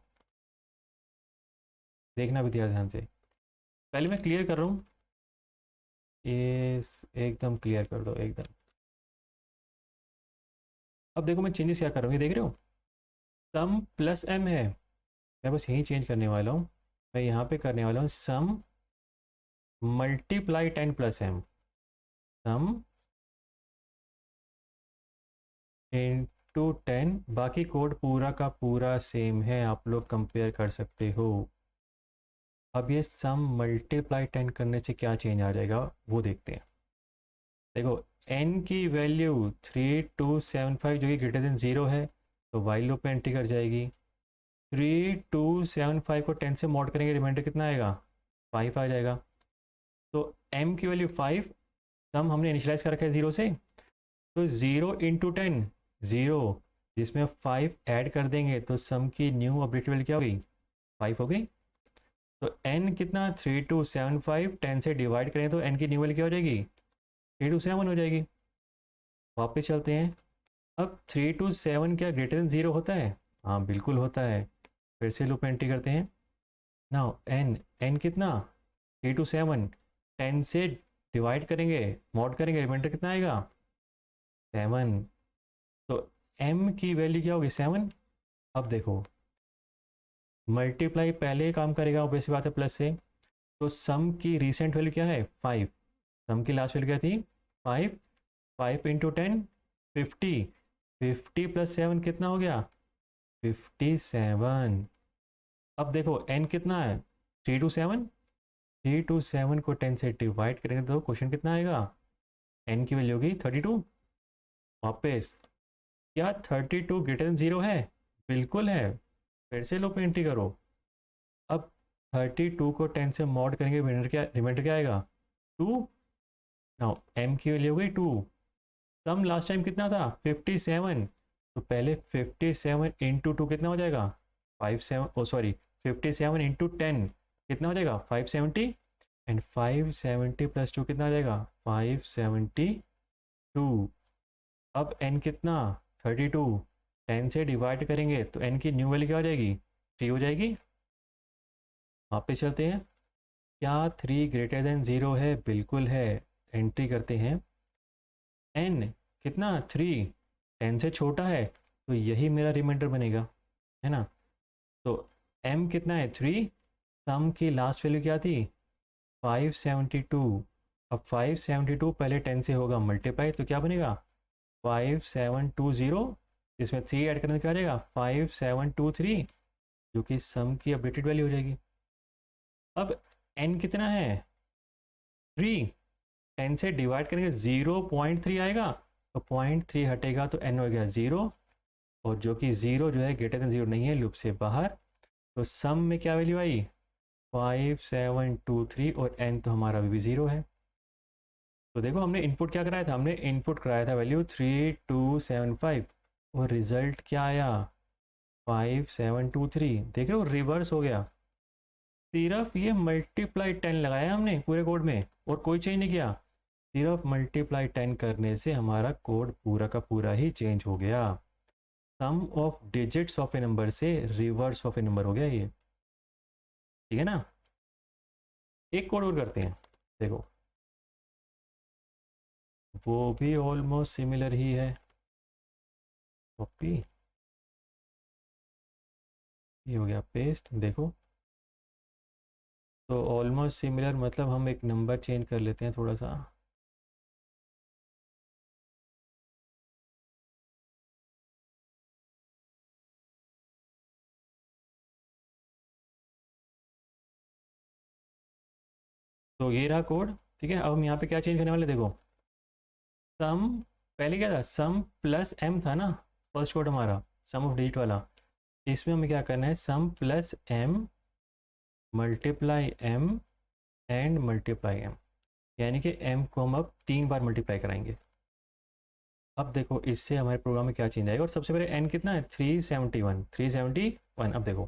देखना भी दिया ध्यान से, पहले मैं क्लियर कर रहा हूँ, इस एकदम क्लियर कर दो एकदम। अब देखो मैं चेंजेस क्या कर रहा हूँ, ये देख रहे हो, सम प्लस m है, मैं बस यही चेंज करने वाला हूँ, मैं यहाँ पे करने वाला हूँ सम मल्टीप्लाई 10 + m, सम इंटू 10, बाकी कोड पूरा का पूरा सेम है, आप लोग कंपेयर कर सकते हो। अब ये सम मल्टीप्लाई 10 करने से क्या चेंज आ जाएगा वो देखते हैं। देखो n की वैल्यू 3275 जो कि ग्रेटर देन 0 है, तो वाइल लूप में एंट्री कर जाएगी। 3275 को 10 से मॉड करेंगे, रिमाइंडर कितना आएगा? 5 आ जाएगा। तो m की वैल्यू 5, सम हमने इनिशियलाइज कर रखा है 0 से, तो 0 इंटू 10 0, जिसमें 5 ऐड कर देंगे तो सम की न्यू अपडेटेड वैल्यू क्या हो गई? 5 हो गई। तो n कितना? 3275, 10 से डिवाइड करें तो n की न्यू वैल्यू क्या हो जाएगी? 327 हो जाएगी। वापस चलते हैं। अब 327 क्या ग्रेटर देन 0 होता है? हाँ बिल्कुल होता है। फिर से लूप एंट्री करते हैं। नाउ n कितना? 327, 10 से डिवाइड करेंगे, मॉड करेंगे, रिमाइंडर कितना आएगा? 7। तो m की वैल्यू क्या होगी? 7। अब देखो, मल्टीप्लाई पहले ही काम करेगा, ऑब्वियस बात है, प्लस से। तो सम की रीसेंट वैल्यू क्या है? 5। सम की लास्ट वैल्यू क्या थी? 5। 5 इंटू 10 50। 50 प्लस 7 कितना हो गया? 57। अब देखो n कितना है? 327। 327 को 10 से डिवाइड करेंगे तो क्वेश्चन कितना आएगा? n की वैल्यू होगी 32। वापस, क्या 32 ग्रेटर देन 0 है? बिल्कुल है। फिर से लो पे एंट्री करो। अब 32 को 10 से मॉड करेंगे, रिमाइंडर क्या आएगा? 2। नाउ m की वैल्यू हो गई 2। सम लास्ट टाइम कितना था? 57। तो पहले 57 इंटू 2 कितना हो जाएगा? 57, ओ सॉरी, 57 इंटू 10 कितना हो जाएगा? 570। एंड 570 प्लस 2 कितना आ जाएगा? 572। अब n कितना? 32। 10 से डिवाइड करेंगे तो n की न्यू वैल्यू क्या हो जाएगी? 3 हो जाएगी। वापस चलते हैं। क्या 3 ग्रेटर देन 0 है? बिल्कुल है। एंट्री करते हैं। n कितना? 3। 10 से छोटा है, तो यही मेरा रिमाइंडर बनेगा, है ना? तो m कितना है? 3। सम की लास्ट वैल्यू क्या थी? 572। अब 572 पहले 10 से होगा मल्टीप्लाई, तो क्या बनेगा? 5720। इसमें 3 ऐड करने का आ जाएगा 5723, जो कि सम की अपडेटेड वैल्यू हो जाएगी। अब n कितना है? 3। 10 से डिवाइड करेंगे 0.3 आएगा, तो 0.3 हटेगा तो n हो गया 0, और जो कि 0 जो है ग्रेटर देन 0 नहीं है, लूप से बाहर। तो सम में क्या वैल्यू आई? 5723, और n तो हमारा अभी भी 0 है। तो देखो हमने इनपुट क्या कराया था? हमने इनपुट कराया था वैल्यू 3275, और रिजल्ट क्या आया? 5723। देख रहे हो, रिवर्स हो गया। सिर्फ ये मल्टीप्लाई 10 लगाया हमने पूरे कोड में, और कोई चेंज नहीं किया। सिर्फ मल्टीप्लाई 10 करने से हमारा कोड पूरा का पूरा ही चेंज हो गया। Sum of digits of a number से रिवर्स ऑफ ए नंबर हो गया ये। ठीक है ना? एक कोड और करते हैं, देखो, वो भी ऑलमोस्ट सिमिलर ही है। कॉपी, ये हो गया पेस्ट। देखो, तो ऑलमोस्ट सिमिलर मतलब हम एक नंबर चेंज कर लेते हैं थोड़ा सा। तो ये रहा कोड। ठीक है, अब हम यहाँ पे क्या चेंज करने वाले? देखो, सम, पहले क्या था? सम प्लस m था ना, फर्स्ट कोड हमारा सम ऑफ डिजिट वाला। इसमें हमें क्या करना है? Sum plus m multiply m and multiply m, यानी कि m को हम अब 3 बार मल्टीप्लाई कराएंगे। अब देखो इससे हमारे प्रोग्राम में क्या चेंज आएगा। और सबसे पहले n कितना है? 371। 371। अब देखो,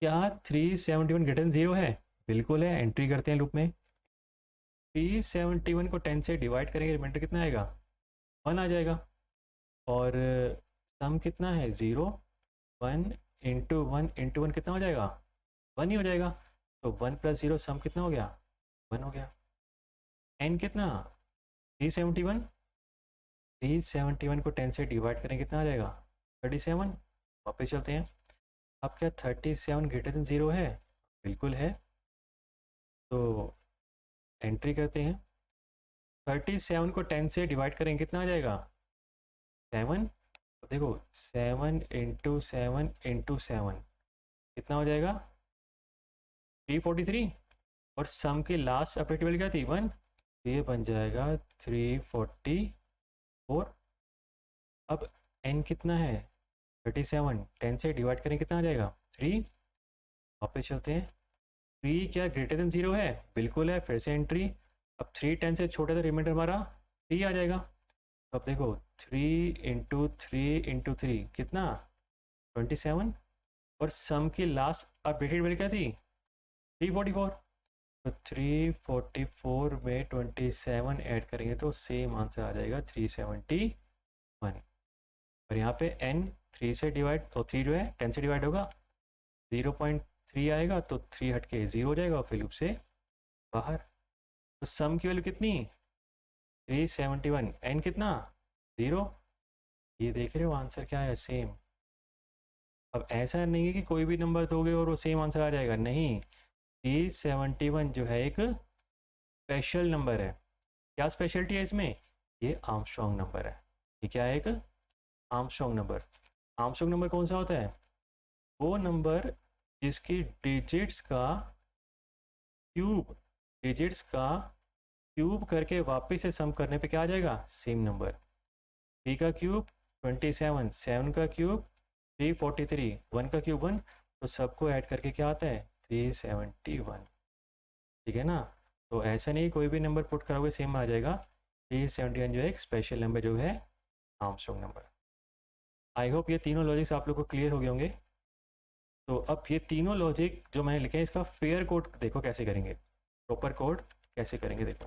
क्या 371 ग्रेटर देन 0 है? बिल्कुल है। एंट्री करते हैं लूप में। 371 को 10 से डिवाइड करेंगे, रिमाइंडर कितना आएगा? 1 आ जाएगा। और सम कितना है? 0। 1 इंटू 1 इंटू 1 कितना हो जाएगा? 1 ही हो जाएगा। तो 1 प्लस 0 सम कितना हो गया? 1 हो गया। n कितना? 371। 371 को 10 से डिवाइड करें, कितना आ जाएगा? 37। वापस चलते हैं। अब क्या 37 ग्रेटर देन 0 है? बिल्कुल है। तो एंट्री करते हैं। 37 को 10 से डिवाइड करें, कितना आ जाएगा? 7। तो देखो, 7 इंटू 7 इंटू 7 कितना हो जाएगा? 343। और सम की लास्ट अपडेटेड वैल्यू क्या थी? 1। ये बन जाएगा 344। अब एन कितना है 37, 10 से डिवाइड करें कितना आ जाएगा 3। वापस चलते हैं, 3 क्या ग्रेटर देन 0 है, बिल्कुल है, फिर से एंट्री। अब 3 10 से छोटे, तो रिमाइंडर हमारा 3 आ जाएगा। तो अब देखो 3 इंटू 3 कितना 27, और सम की लास्ट अपडेटेड वैल्यू क्या थी 344। तो 344 में 27 ऐड करेंगे तो सेम आंसर आ जाएगा 371। और यहाँ पे n 3 से डिवाइड, तो 3 जो है 10 से डिवाइड होगा, 0.3 आएगा, तो 3 हट के 0 हो जाएगा और फिर लूप से बाहर। तो सम की वैल्यू कितनी 371, n कितना 0। ये देख रहे हो आंसर क्या है सेम। अब ऐसा नहीं है कि कोई भी नंबर दोगे और वो सेम आंसर आ जाएगा, नहीं। 371 जो है एक स्पेशल नंबर है। क्या स्पेशलिटी है इसमें, ये आर्मस्ट्रॉन्ग नंबर है। ये क्या है, एक आर्मस्ट्रॉन्ग नंबर। आर्मस्ट्रॉन्ग नंबर कौन सा होता है, वो नंबर जिसकी डिजिट्स का क्यूब करके वापस से सम करने पे क्या आ जाएगा सेम नंबर। 3 का क्यूब 27, 7 का क्यूब 343, 1 का क्यूब 1, तो सबको ऐड करके क्या आता है 371। ठीक है ना। तो ऐसा नहीं कोई भी नंबर पुट करोगे सेम आ जाएगा। 371 जो है एक स्पेशल नंबर जो है आर्मस्ट्रॉन्ग नंबर। आई होप ये तीनों लॉजिक्स आप लोग को क्लियर हो गए होंगे। तो अब ये तीनों लॉजिक जो मैंने लिखे हैं इसका फेयर कोड देखो कैसे करेंगे, प्रॉपर कोड कैसे करेंगे देखो।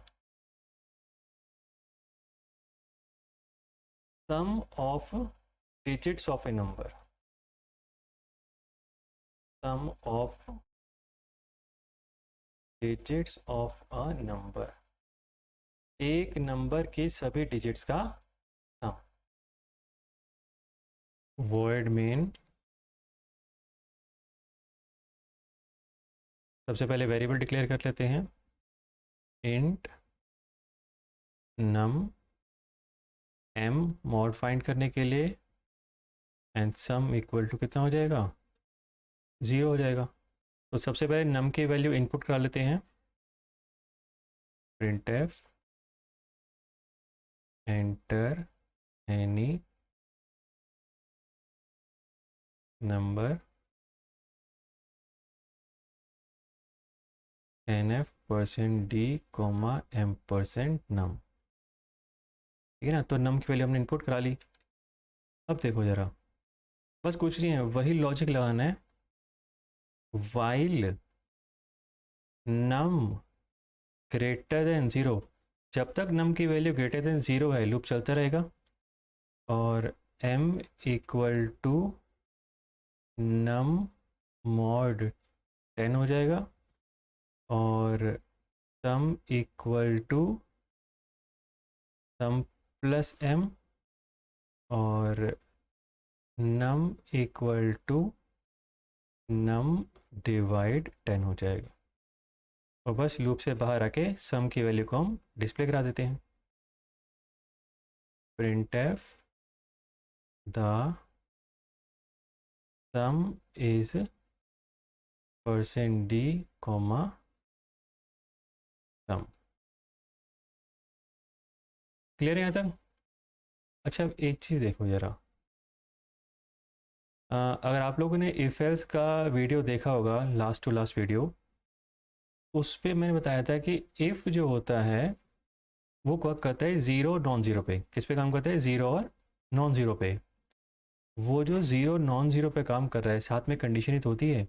Sum of digits of a number, sum of digits of a number, एक नंबर के सभी डिजिट्स का सम। वॉइड मेन, सबसे पहले वेरिएबल डिक्लेयर कर लेते हैं, int num m mod find करने के लिए, एंड सम इक्वल टू कितना हो जाएगा 0 हो जाएगा। तो सबसे पहले नम की वैल्यू इनपुट करा लेते हैं, printf enter any number nf%d, m%num। ठीक है ना। तो नम की वैल्यू हमने इनपुट करा ली। अब देखो ज़रा, बस कुछ नहीं है, वही लॉजिक लगाना है। वाइल नम ग्रेटर देन 0, जब तक नम की वैल्यू ग्रेटर देन 0 है लूप चलता रहेगा। और m equal to num mod 10 हो जाएगा, और sum equal to sum plus m, और num equal to num divide 10 हो जाएगा। और बस लूप से बाहर आके सम की वैल्यू को हम डिस्प्ले करा देते हैं, printf the sum is %d, सम। क्लियर है यहाँ तक। अच्छा अब एक चीज़ देखो ज़रा, अगर आप लोगों ने इफ एल्स का वीडियो देखा होगा, लास्ट टू लास्ट वीडियो, उस पर मैंने बताया था कि इफ़ जो होता है वो वर्क करता है ज़ीरो नॉन ज़ीरो पे। किस पे काम करता है, ज़ीरो और नॉन ज़ीरो पे। वो जो ज़ीरो नॉन ज़ीरो पे काम कर रहा है साथ में कंडीशन ही तो होती है।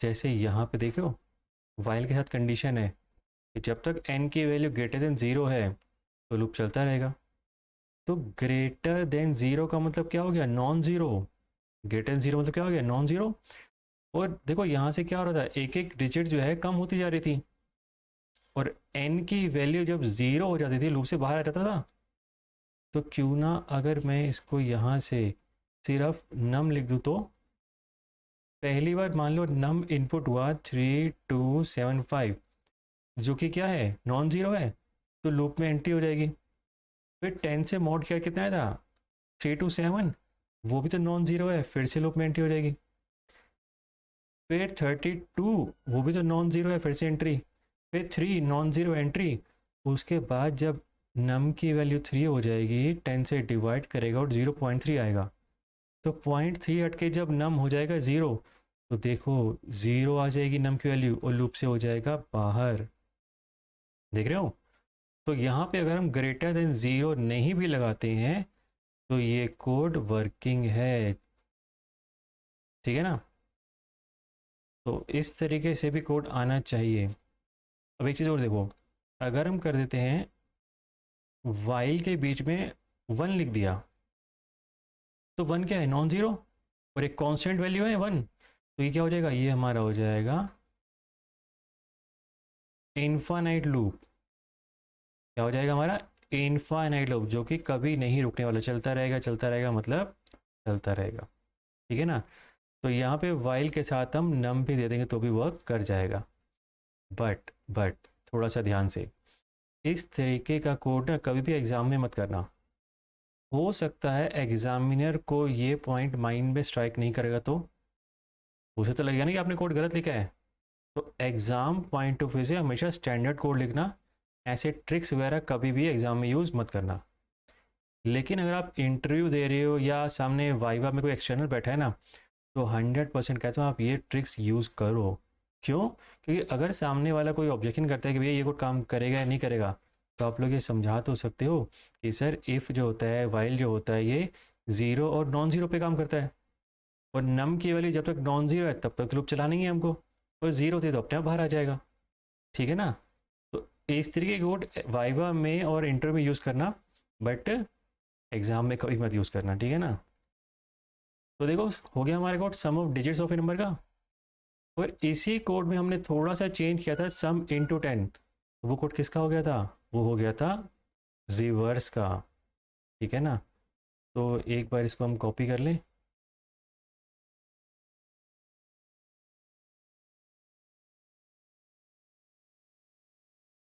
जैसे यहाँ पे देखो वाइल के साथ कंडीशन है कि जब तक n की वैल्यू ग्रेटर देन 0 है तो लूप चलता रहेगा। तो ग्रेटर देन 0 का मतलब क्या हो गया, नॉन ज़ीरो। ग्रेटर देन 0 मतलब क्या हो गया, नॉन ज़ीरो। और देखो यहाँ से क्या हो रहा था, एक एक डिजिट जो है कम होती जा रही थी, और n की वैल्यू जब 0 हो जाती थी लूप से बाहर आ जाता था। तो क्यों ना अगर मैं इसको यहाँ से सिर्फ नम लिख दूँ, तो पहली बार मान लो नम इनपुट हुआ 3275, जो कि क्या है नॉन ज़ीरो है, तो लूप में एंट्री हो जाएगी। फिर 10 से मॉड किया कितना आया था 327, वो भी तो नॉन ज़ीरो है, फिर से लूप में एंट्री हो जाएगी। फिर 32 वो भी तो नॉन ज़ीरो है, फिर से एंट्री। फिर 3 नॉन ज़ीरो एंट्री। उसके बाद जब नम की वैल्यू 3 हो जाएगी, 10 से डिवाइड करेगा और 0.3 आएगा। तो 0.3 हट के जब नम हो जाएगा 0, तो देखो 0 आ जाएगी नम की वैल्यू और लूप से हो जाएगा बाहर। देख रहे हो? तो यहाँ पे अगर हम ग्रेटर देन 0 नहीं भी लगाते हैं तो ये कोड वर्किंग है। ठीक है ना? तो इस तरीके से भी कोड आना चाहिए। अब एक चीज़ और देखो, अगर हम कर देते हैं वाइल के बीच में 1 लिख दिया, तो 1 क्या है? नॉन ज़ीरो, और एक कांस्टेंट वैल्यू है 1, तो ये क्या हो जाएगा? ये हमारा हो जाएगा इनफाइनाइट लूप। क्या हो जाएगा हमारा? इनफाइनाइट लूप, जो कि कभी नहीं रुकने वाला, चलता रहेगा चलता रहेगा, मतलब चलता रहेगा। ठीक है ना? तो यहाँ पे वाइल के साथ हम नम भी दे देंगे तो भी वर्क कर जाएगा। बट थोड़ा सा ध्यान से, इस तरीके का कोड ना कभी भी एग्जाम में मत करना। हो सकता है एग्जामिनर को ये पॉइंट माइंड में स्ट्राइक नहीं करेगा, तो उसे तो लगेगा ना कि आपने कोड गलत लिखा है। तो एग्जाम पॉइंट ऑफ व्यू से हमेशा स्टैंडर्ड कोड लिखना, ऐसे ट्रिक्स वगैरह कभी भी एग्जाम में यूज़ मत करना। लेकिन अगर आप इंटरव्यू दे रहे हो या सामने वाइवा में कोई एक्सटर्नल बैठा है ना, तो 100% कहता हूँ आप ये ट्रिक्स यूज़ करो। क्यों? क्योंकि अगर सामने वाला कोई ऑब्जेक्शन करता है कि भैया ये कोड काम करेगा या नहीं करेगा, तो आप लोग ये समझा तो सकते हो कि सर इफ़ जो होता है, वाइल जो होता है, ये ज़ीरो और नॉन ज़ीरो पे काम करता है, और नम की वैल्यू जब तक नॉन ज़ीरो है तब तक लूप चलाना ही है हमको, और ज़ीरो थे तो अपने आप बाहर आ जाएगा। ठीक है ना? तो इस तरीके के कोड वाइवा में और इंटरव्यू में यूज़ करना, बट एग्ज़ाम में कभी मत यूज़ करना। ठीक है ना? तो देखो, हो गया हमारे code sum of digits of a number का। और इसी कोड में हमने थोड़ा सा चेंज किया था, सम इनटू 10। वो कोड किसका हो गया था? वो हो गया था रिवर्स का। ठीक है ना? तो एक बार इसको हम कॉपी कर लें।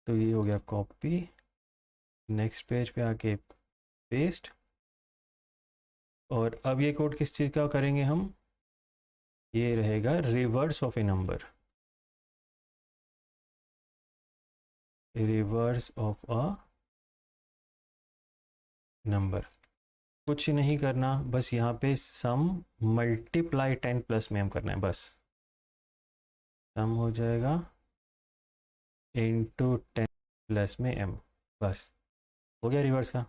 तो ये हो गया कॉपी, नेक्स्ट पेज पे आके पेस्ट। और अब ये कोड किस चीज़ का करेंगे हम? ये रहेगा reverse of a number, reverse of a number. कुछ नहीं करना, बस यहाँ पे सम मल्टीप्लाई 10 प्लस में हम करना है बस। सम हो जाएगा इंटू 10 प्लस में m, बस हो गया रिवर्स का।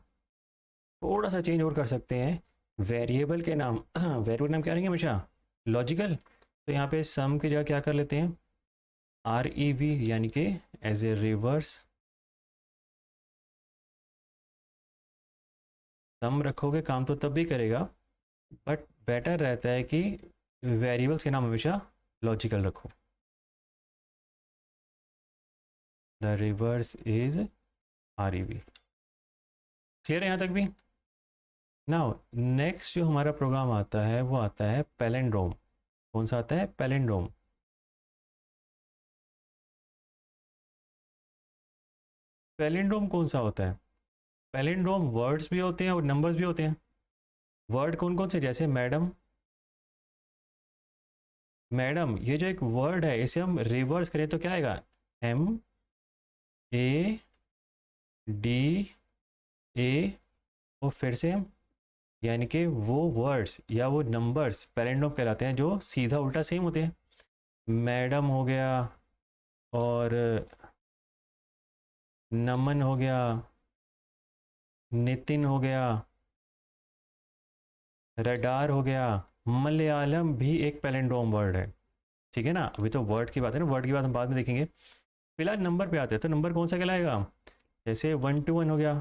थोड़ा सा चेंज और कर सकते हैं वेरिएबल के नाम। वेरिएबल नाम क्या रहेंगे हमेशा? लॉजिकल। तो यहाँ पे सम की जगह क्या कर लेते हैं? REV, यानी कि एज ए रिवर्स सम रखोगे काम तो तब भी करेगा, बट बेटर रहता है कि वेरिएबल्स के नाम हमेशा लॉजिकल रखो। The reverse is REV। Clear है यहाँ तक भी? नाउ नेक्स्ट जो हमारा प्रोग्राम आता है वो आता है पैलिंड्रोम। कौन सा आता है? पैलिंड्रोम। पैलिंड्रोम कौन सा होता है? पैलिंड्रोम वर्ड्स भी होते हैं और नंबर्स भी होते हैं। वर्ड कौन कौन से? जैसे मैडम। मैडम ये जो एक वर्ड है, इसे हम रिवर्स करें तो क्या आएगा? MADA, और फिर से हम, यानी कि वो वर्ड्स या वो नंबर्स पैलिंड्रोम कहलाते हैं जो सीधा उल्टा सेम होते हैं। मैडम हो गया, और नमन हो गया, नितिन हो गया, रडार हो गया। मलयालम भी एक पैलिंड्रोम वर्ड है। ठीक है ना? अभी तो वर्ड की बात है ना, वर्ड की बात हम बाद में देखेंगे। फिलहाल नंबर पे आते हैं, तो नंबर कौन सा कहलाएगा? जैसे 1 to 1 हो गया,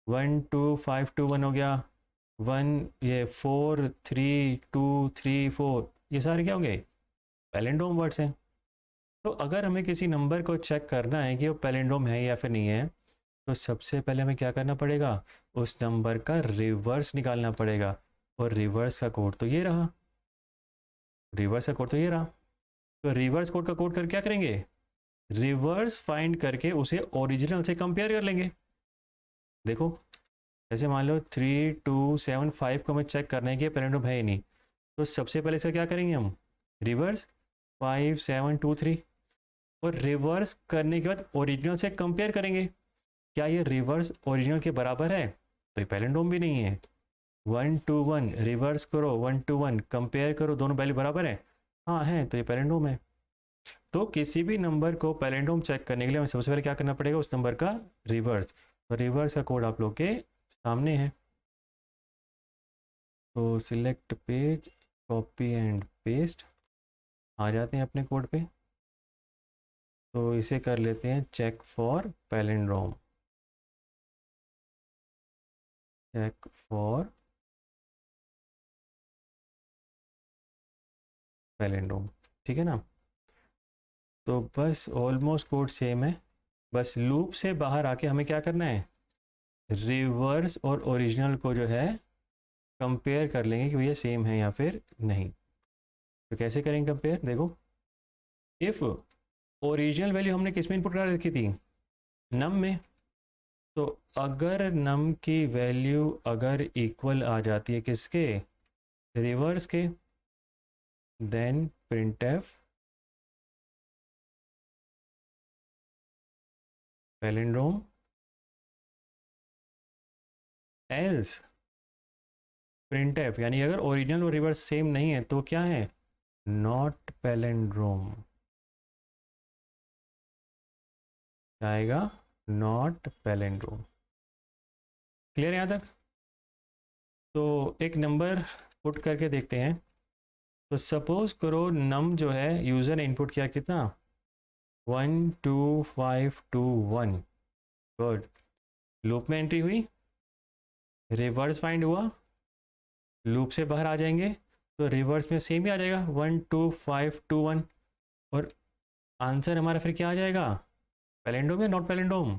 1 2 5 2 1 हो गया, 1, ये 4 3 2 3 4, ये सारे क्या होंगे? पैलिंड्रोम वर्ड्स हैं। तो अगर हमें किसी नंबर को चेक करना है कि वो पैलिंड्रोम है या फिर नहीं है, तो सबसे पहले हमें क्या करना पड़ेगा? उस नंबर का रिवर्स निकालना पड़ेगा। और रिवर्स का कोड तो ये रहा, रिवर्स का कोड तो ये रहा। तो रिवर्स कोड का कोड कर क्या करेंगे? रिवर्स फाइंड करके उसे ओरिजिनल से कंपेयर कर लेंगे। देखो, जैसे मान लो 3 2 7 5 को हमें चेक करना है कि पैलिंड्रोम है ही नहीं, तो सबसे पहले इसका क्या करेंगे हम? रिवर्स 5 7 2 3, और रिवर्स करने के बाद ओरिजिनल से कंपेयर करेंगे। क्या ये रिवर्स ओरिजिनल के बराबर है? तो ये पैलिंड्रोम भी नहीं है। 1 to 1 रिवर्स करो, 1 to 1 कंपेयर करो, दोनों वैल्यू बराबर है। हाँ है, तो ये पैलिंड्रोम है। तो किसी भी नंबर को पैलिंड्रोम चेक करने के लिए हमें सबसे पहले क्या करना पड़ेगा, उस नंबर का रिवर्स। तो रिवर्स का कोड आप लोग के सामने है। तो select page, copy and paste, आ जाते हैं अपने कोड पे। तो इसे कर लेते हैं check for palindrome, check for palindrome, ठीक है ना। तो बस ऑलमोस्ट कोड सेम है, बस लूप से बाहर आके हमें क्या करना है, रिवर्स और ओरिजिनल को जो है कंपेयर कर लेंगे कि भैया सेम है या फिर नहीं। तो कैसे करेंगे कंपेयर, देखो। इफ़ ओरिजिनल वैल्यू हमने किस में इनपुट करा रखी थी, नम में। तो अगर नम की वैल्यू अगर इक्वल आ जाती है किसके, रिवर्स के, then printf palindrome, else printf, यानी अगर ओरिजिनल और रिवर्स सेम नहीं है तो क्या है, नॉट पैलिंड्रोम आएगा, नॉट पैलिंड्रोम। क्लियर यहाँ तक? तो एक नंबर पुट करके देखते हैं। तो सपोज करो नम जो है यूज़र ने इनपुट किया कितना, 12521। गुड, लूप में एंट्री हुई, रिवर्स फाइंड हुआ, लूप से बाहर आ जाएंगे तो रिवर्स में सेम ही आ जाएगा 12521। और आंसर हमारा फिर क्या आ जाएगा, पैलिंड्रोम या नॉट पैलिंड्रोम,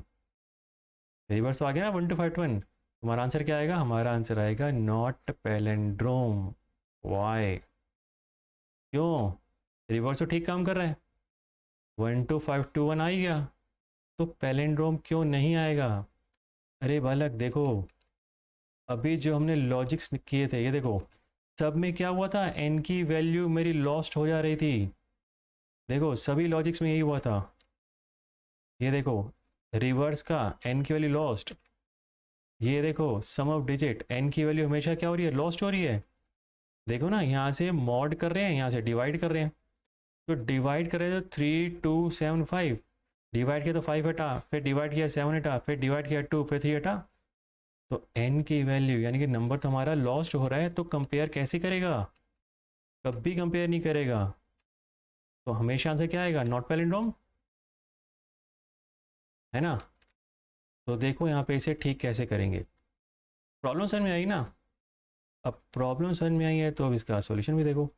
रिवर्स तो आ गया ना 12521। हमारा आंसर क्या आएगा, हमारा आंसर आएगा नॉट पैलिंड्रोम। वाई, क्यों, रिवर्स तो ठीक काम कर रहा है, 12521 आ ही गया, तो पैलिंड्रोम क्यों नहीं आएगा। अरे बालक देखो, अभी जो हमने लॉजिक्स किए थे ये देखो, सब में क्या हुआ था, एन की वैल्यू मेरी लॉस्ट हो जा रही थी। देखो सभी लॉजिक्स में यही हुआ था। ये देखो, रिवर्स का एन की वैल्यू लॉस्ट, ये देखो सम ऑफ डिजिट एन की वैल्यू हमेशा क्या हो रही है, लॉस्ट हो रही है। देखो ना, यहाँ से मॉड कर रहे हैं, यहाँ से डिवाइड कर रहे हैं। तो डिवाइड कर रहे हैं तो 3275, डिवाइड किया तो 5 हटा, फिर डिवाइड किया 7 हटा, फिर डिवाइड किया 2, फिर 3 हटा। तो एन की वैल्यू यानी कि नंबर तो हमारा लॉस्ट हो रहा है, तो कंपेयर कैसे करेगा, कभी कंपेयर नहीं करेगा। तो हमेशा आंसर क्या आएगा, नॉट पैलिंड्रोम, है ना। तो देखो यहाँ पे इसे ठीक कैसे करेंगे, प्रॉब्लम समझ में आई ना। अब प्रॉब्लम समझ में आई है तो अब इसका सॉल्यूशन भी देखो।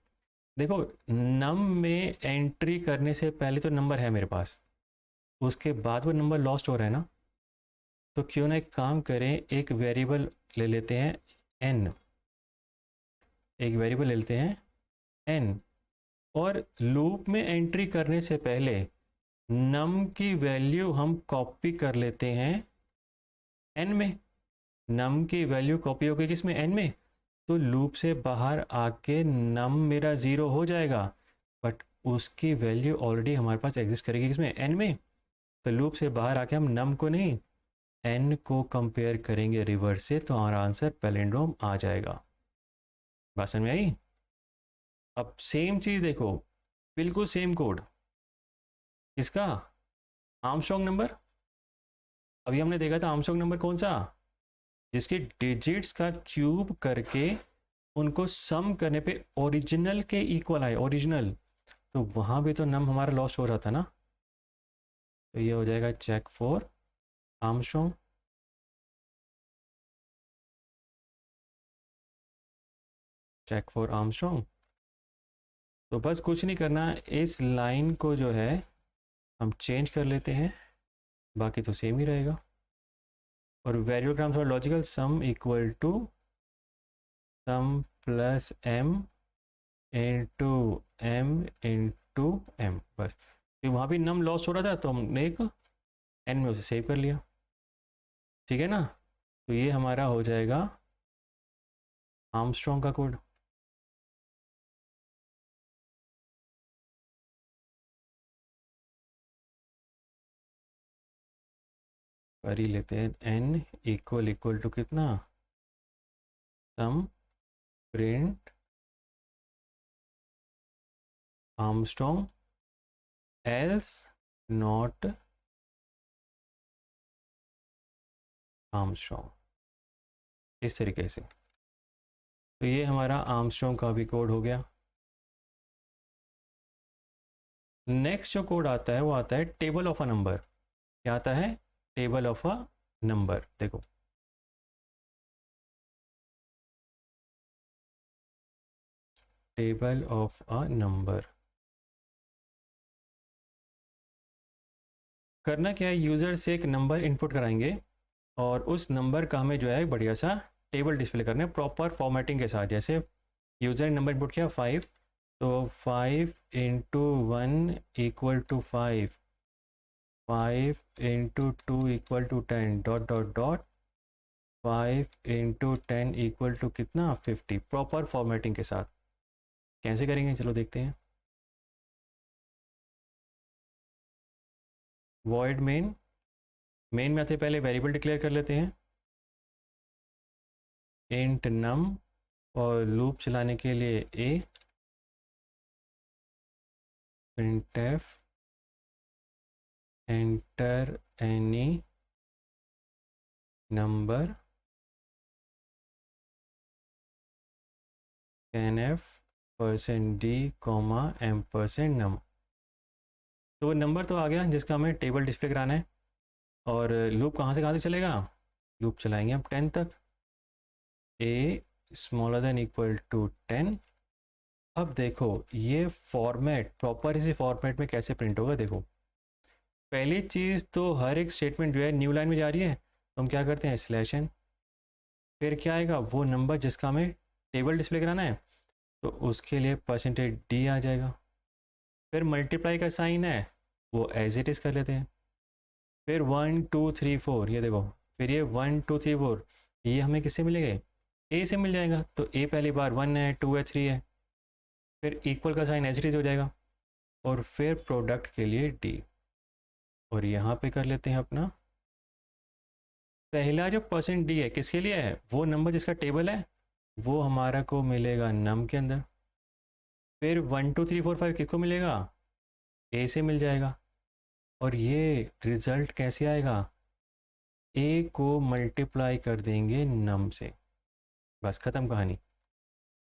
देखो, नम में एंट्री करने से पहले तो नंबर है मेरे पास, उसके बाद वो नंबर लॉस्ट हो रहा है ना। तो क्यों ना एक काम करें, एक वेरिएबल ले लेते हैं एन, एक वेरिएबल ले लेते हैं एन, और लूप में एंट्री करने से पहले नम की वैल्यू हम कॉपी कर लेते हैं एन में। नम की वैल्यू कॉपी हो गई किस में, एन में। तो लूप से बाहर आके नम मेरा ज़ीरो हो जाएगा, बट उसकी वैल्यू ऑलरेडी हमारे पास एग्जिस्ट करेगी किसमें, एन में। तो लूप से बाहर आके हम नम को नहीं, एन को कंपेयर करेंगे रिवर्स से, तो हमारा आंसर पैलिंड्रोम आ जाएगा। बात समझ में आई? अब सेम चीज़ देखो, बिल्कुल सेम कोड, इसका आर्मस्ट्रॉन्ग नंबर। अभी हमने देखा था आर्मस्ट्रॉन्ग नंबर कौन सा, जिसके डिजिट्स का क्यूब करके उनको सम करने पे ओरिजिनल के इक्वल आए, ओरिजिनल। तो वहाँ भी तो नम हमारा लॉस्ट हो रहा था ना। तो ये हो जाएगा check for Armstrong, check for Armstrong. तो बस कुछ नहीं करना, इस लाइन को जो है हम चेंज कर लेते हैं, बाकी तो सेम ही रहेगा। और वेरियोग्राम थोड़ा logical, sum equal to sum plus M into M into M, बस। फिर वहाँ भी नम लॉस हो रहा था तो हमने एक एन में उसे सेव कर लिया, ठीक है ना। तो ये हमारा हो जाएगा आर्मस्ट्रॉन्ग का कोड। कर ही लेते हैं। n इक्वल टू कितना, sum print Armstrong else not Armstrong, इस तरीके से। तो ये हमारा आर्मस्ट्रॉन्ग का भी कोड हो गया। नेक्स्ट जो कोड आता है वो आता है टेबल ऑफ अ नंबर। क्या आता है, टेबल ऑफ अ नंबर। देखो टेबल ऑफ अ नंबर करना क्या है, यूज़र से एक नंबर इनपुट कराएंगे और उस नंबर का हमें जो है बढ़िया सा टेबल डिस्प्ले करना है प्रॉपर फॉर्मेटिंग के साथ। जैसे यूज़र ने नंबर इनपुट किया 5, तो 5 into 1 equal to 5, 5 into 2 equal to 10 dot dot dot 5 into 10 equal to कितना 50, प्रॉपर फॉर्मेटिंग के साथ। कैसे करेंगे चलो देखते हैं। वॉइड मेन, मेन में आते पहले वेरिएबल डिक्लेयर कर लेते हैं इंट नम, और लूप चलाने के लिए ए, printf enter any number scanf %d %num। तो वो नंबर तो आ गया जिसका हमें टेबल डिस्प्ले कराना है। और लूप कहाँ से चलेगा, लूप चलाएंगे हम 10 तक, a smaller than equal to 10। अब देखो ये फॉर्मेट प्रॉपर इसी फॉर्मेट में कैसे प्रिंट होगा। देखो पहली चीज़ तो हर एक स्टेटमेंट जो है न्यू लाइन में जा रही है, तो हम क्या करते हैं स्लैश n, फिर क्या आएगा वो नंबर जिसका हमें टेबल डिस्प्ले कराना है, तो उसके लिए %d आ जाएगा। फिर मल्टीप्लाई का साइन है वो एज इट इज़ कर लेते हैं। फिर 1 2 3 4, ये देखो फिर ये 1 2 3 4 ये हमें किससे मिलेंगे, ए से मिल जाएगा। तो ए पहली बार 1 है 2 है 3 है, फिर इक्वल का साइन एज इट इज़ हो जाएगा, और फिर प्रोडक्ट के लिए डी। और यहाँ पे कर लेते हैं अपना पहला जो %d है किसके लिए है, वो नंबर जिसका टेबल है वो हमारा को मिलेगा नम के अंदर। फिर 1 2 3 4 5 किसको मिलेगा, ए से मिल जाएगा। और ये रिजल्ट कैसे आएगा, ए को मल्टीप्लाई कर देंगे नम से, बस ख़त्म कहानी।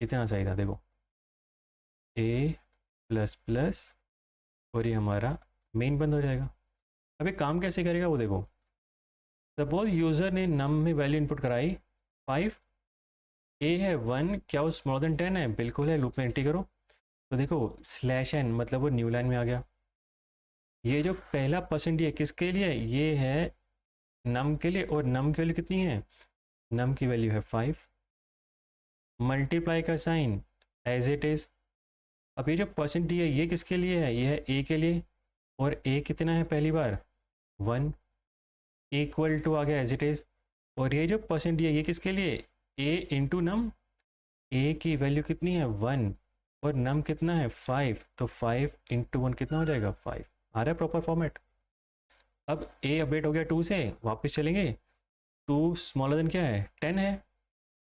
इतना सही था। देखो ए प्लस प्लस, और ये हमारा मेन बंद हो जाएगा। अब ये काम कैसे करेगा वो देखो। सपोज यूज़र ने नम में वैल्यू इनपुट कराई 5, ए है 1, क्या वो स्मॉलर देन 10 है, बिल्कुल है, लूप में एंट्री करो। तो देखो स्लैश n मतलब वो न्यू लाइन में आ गया। ये जो पहला % है किसके लिए, ये है नम के लिए, और नम की वैल्यू कितनी है, नम की वैल्यू है 5। मल्टीप्लाई का साइन एज इट इज़। अब ये जो % है ये किसके लिए है, ये है ए के लिए, और ए कितना है पहली बार 1, इक्वल टू आ गया एज इट इज़। और ये जो % है ये किसके लिए, ए इंटू नम, ए की वैल्यू कितनी है 1, और नम कितना है 5, तो 5 इंटू 1 कितना हो जाएगा 5। आ रहा है प्रॉपर फॉर्मेट। अब ए अपडेट हो गया 2 से, वापस चलेंगे 2 स्मॉलर देन क्या है 10 है।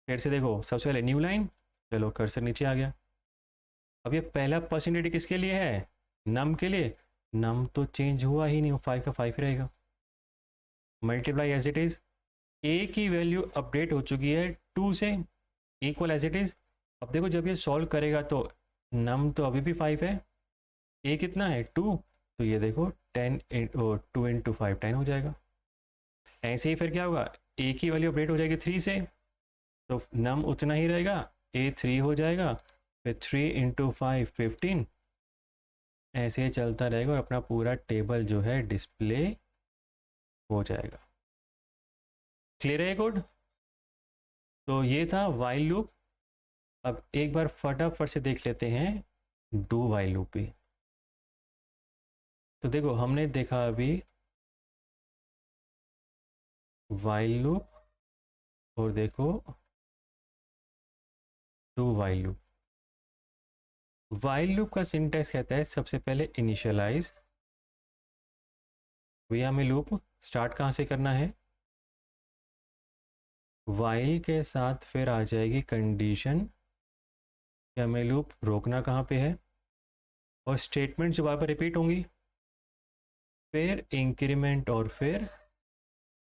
फिर से देखो सबसे पहले न्यू लाइन, चलो कर्सर नीचे आ गया। अब ये पहला % किसके लिए है, नम के लिए, नम तो चेंज हुआ ही नहीं, 5 का 5 रहेगा। मल्टीप्लाई एज इट इज़, ए की वैल्यू अपडेट हो चुकी है 2 से, इक्वल एज इट इज़। अब देखो जब ये सॉल्व करेगा तो नम तो अभी भी 5 है, ए कितना है 2, तो ये देखो 10 2 इंटू 5 10 हो जाएगा। ऐसे ही फिर क्या होगा, ए की वैल्यू अपडेट हो जाएगी 3 से, तो नम उतना ही रहेगा, ए 3 हो जाएगा, फिर 3 इंटू 5 15। ऐसे ही चलता रहेगा और अपना पूरा टेबल जो है डिस्प्ले हो जाएगा। क्लियर है कोड। तो ये था वाइल लूप। अब एक बार फटाफट से देख लेते हैं डू वाइल लूप भी। तो देखो हमने देखा अभी वाइल लूप, और देखो do while loop. While loop का सिंटेक्स कहता है सबसे पहले इनिशियलाइज, भैया हमें लूप स्टार्ट कहाँ से करना है, वाइल के साथ फिर आ जाएगी कंडीशन कि हमें लूप रोकना कहाँ पे है, और स्टेटमेंट जो बार बार रिपीट होंगी, फिर इंक्रीमेंट और फिर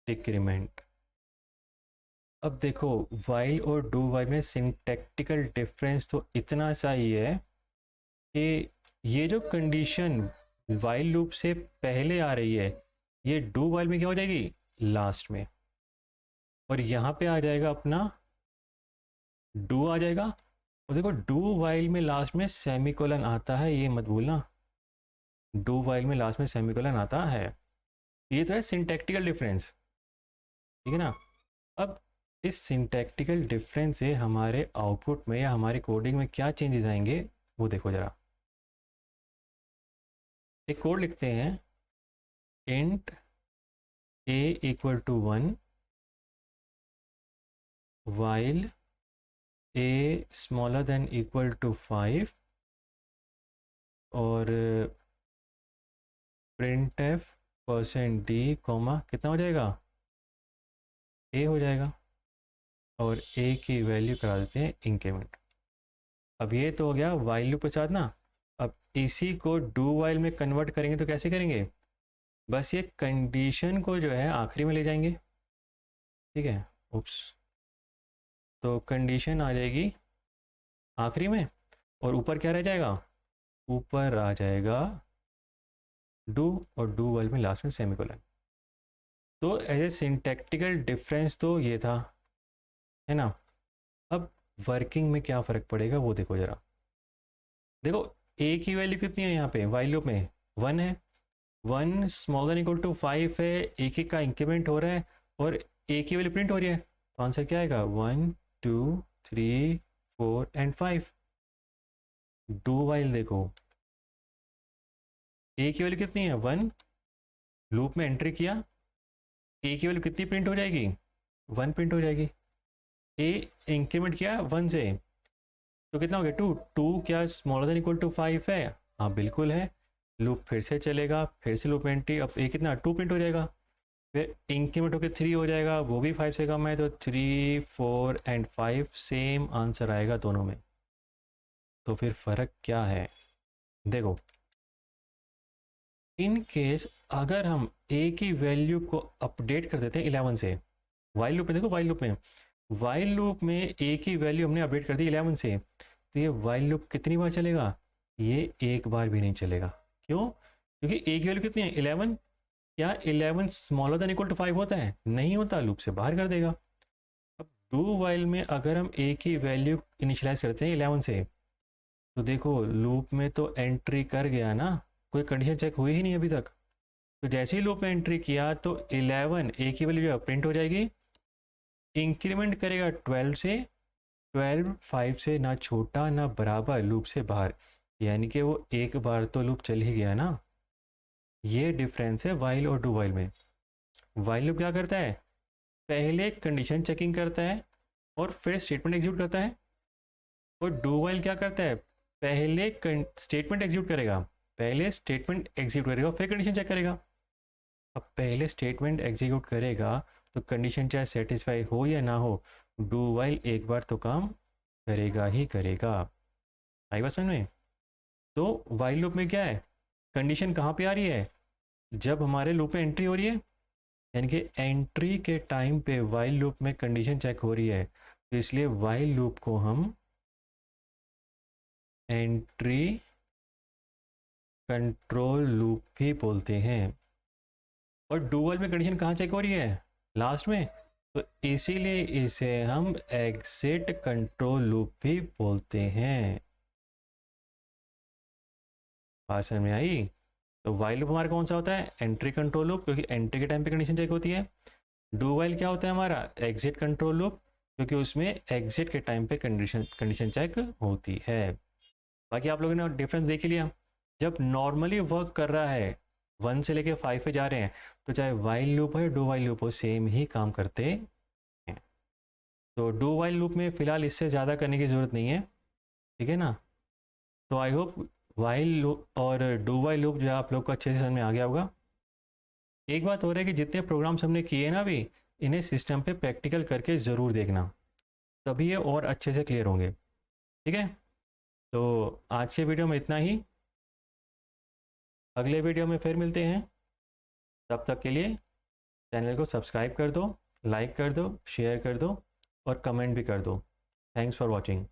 डिक्रीमेंट। अब देखो वाइल और डू वाइल में सिंटैक्टिकल डिफरेंस तो इतना सा ही है कि ये जो कंडीशन वाइल लूप से पहले आ रही है, ये डू वाइल में क्या हो जाएगी, लास्ट में। और यहाँ पे आ जाएगा अपना डू आ जाएगा। और देखो डू वाइल में लास्ट में सेमीकोलन आता है, ये मत भूलना, डू वाइल में लास्ट में सेमीकोलन आता है। ये तो है सिंटैक्टिकल डिफरेंस, ठीक है ना। अब इस सिंटैक्टिकल डिफरेंस से हमारे आउटपुट में या हमारे कोडिंग में क्या चेंजेस आएंगे वो देखो जरा। एक कोड लिखते हैं, int a equal to 1 while a smaller than equal to 5 और printf %d कॉमा कितना हो जाएगा, a हो जाएगा, और a की वैल्यू करा देते हैं इंक्रीमेंट। अब ये तो हो गया वाइल लूप के साथ ना। अब इसी को डू वाइल में कन्वर्ट करेंगे तो कैसे करेंगे, बस ये कंडीशन को जो है आखिरी में ले जाएंगे, ठीक है। उप्स, तो कंडीशन आ जाएगी आखिरी में, और ऊपर क्या रह जाएगा, ऊपर आ जाएगा डू, और डू वाइल में लास्ट में सेमीकोलन। तो एज ए सिंटैक्टिकल डिफरेंस तो ये था, है ना। अब वर्किंग में क्या फ़र्क पड़ेगा वो देखो ज़रा। देखो ए की वैल्यू कितनी है यहाँ पे वाइल लूप में, 1 है, 1 स्मॉलर इक्वल टू 5 है, एक एक का इंक्रीमेंट हो रहा है और ए की वैल्यू प्रिंट हो रही है, तो आंसर क्या आएगा 1 2 3 4 एंड 5। डू वाइल देखो, ए की वैल्यू कितनी है 1, लूप में एंट्री किया, ए की वैल्यू कितनी प्रिंट हो जाएगी, 1 प्रिंट हो जाएगी। ए इंक्रीमेंट किया 1 से तो कितना हो गया 2, 2 क्या स्मॉलर देन इक्वल टू 5 है, हाँ बिल्कुल है। लूप फिर से चलेगा, फिर से लूप एंट्री, अब ए कितना 2 प्रिंट हो जाएगा, फिर इंक्रीमेंट होकर 3 हो जाएगा, वो भी 5 से कम है, तो 3 4 एंड 5 सेम आंसर आएगा दोनों में। तो फिर फ़र्क क्या है, देखो इन केस अगर हम ए की वैल्यू को अपडेट कर देते हैं 11 से, वाइल लूप में देखो, वाइल लूप में ए की वैल्यू हमने अपडेट कर दी 11 से, तो ये वाइल लूप कितनी बार चलेगा, ये एक बार भी नहीं चलेगा। क्यों, क्योंकि ए की वैल्यू कितनी है 11, क्या 11 स्मॉलर देन इक्वल टू 5 होता है, नहीं होता, लूप से बाहर कर देगा। अब डू वाइल में अगर हम ए की वैल्यू इनिशियलाइज करते हैं 11 से, तो देखो लूप में तो एंट्री कर गया ना, कोई कंडीशन चेक हुई ही नहीं अभी तक। तो जैसे ही लूप में एंट्री किया तो 11 ए की वैल्यू जो प्रिंट हो जाएगी, इंक्रीमेंट करेगा 12 से, 12 5 से ना छोटा ना बराबर, लूप से बाहर, यानी कि वो एक बार तो लूप चल ही गया ना। ये डिफरेंस है वाइल और डू वाइल में। वाइल लूप क्या करता है, पहले कंडीशन चेकिंग करता है और फिर स्टेटमेंट एग्जीक्यूट करता है, और डू वाइल क्या करता है, पहले स्टेटमेंट एग्जीक्यूट करेगा, फिर कंडीशन चेक करेगा। अब पहले स्टेटमेंट एग्जीक्यूट करेगा तो कंडीशन चाहे सेटिस्फाई हो या ना हो, डू वाइल एक बार तो काम करेगा ही करेगा। आई बात समझ में। तो वाइल लूप में क्या है, कंडीशन कहाँ पे आ रही है, जब हमारे लूप में एंट्री हो रही है, यानी कि एंट्री के टाइम पे वाइल लूप में कंडीशन चेक हो रही है, तो इसलिए वाइल लूप को हम एंट्री कंट्रोल लूप भी बोलते हैं। और डू वाइल में कंडीशन कहाँ चेक हो रही है, लास्ट में, तो इसीलिए इसे हम एग्जिट कंट्रोल लूप भी बोलते हैं। बात समझ में आई। तो वाइल लूप हमारा कौन सा होता है, एंट्री कंट्रोल लूप, क्योंकि एंट्री के टाइम पे कंडीशन चेक होती है। डू वाइल क्या होता है हमारा, एग्जिट कंट्रोल लूप, क्योंकि उसमें एग्जिट के टाइम पे कंडीशन चेक होती है। बाकी आप लोगों ने डिफरेंस देख ही लिया। जब नॉर्मली वर्क कर रहा है 1 से लेके 5 पे जा रहे हैं, तो चाहे वाइल लूप हो या डू वाइल लूप हो, सेम ही काम करते हैं। तो डू वाइल लूप में फ़िलहाल इससे ज़्यादा करने की ज़रूरत नहीं है, ठीक है ना। तो आई होप वाइल लूप और डू वाइल लूप जो है आप लोग को अच्छे से समझ में आ गया होगा। एक बात हो रहा है कि जितने प्रोग्राम्स हमने किए ना अभी, इन्हें सिस्टम पे प्रैक्टिकल करके ज़रूर देखना, तभी ये और अच्छे से क्लियर होंगे। ठीक है, तो आज के वीडियो में इतना ही, अगले वीडियो में फिर मिलते हैं। तब तक के लिए चैनल को सब्सक्राइब कर दो, लाइक कर दो, शेयर कर दो और कमेंट भी कर दो। Thanks for watching.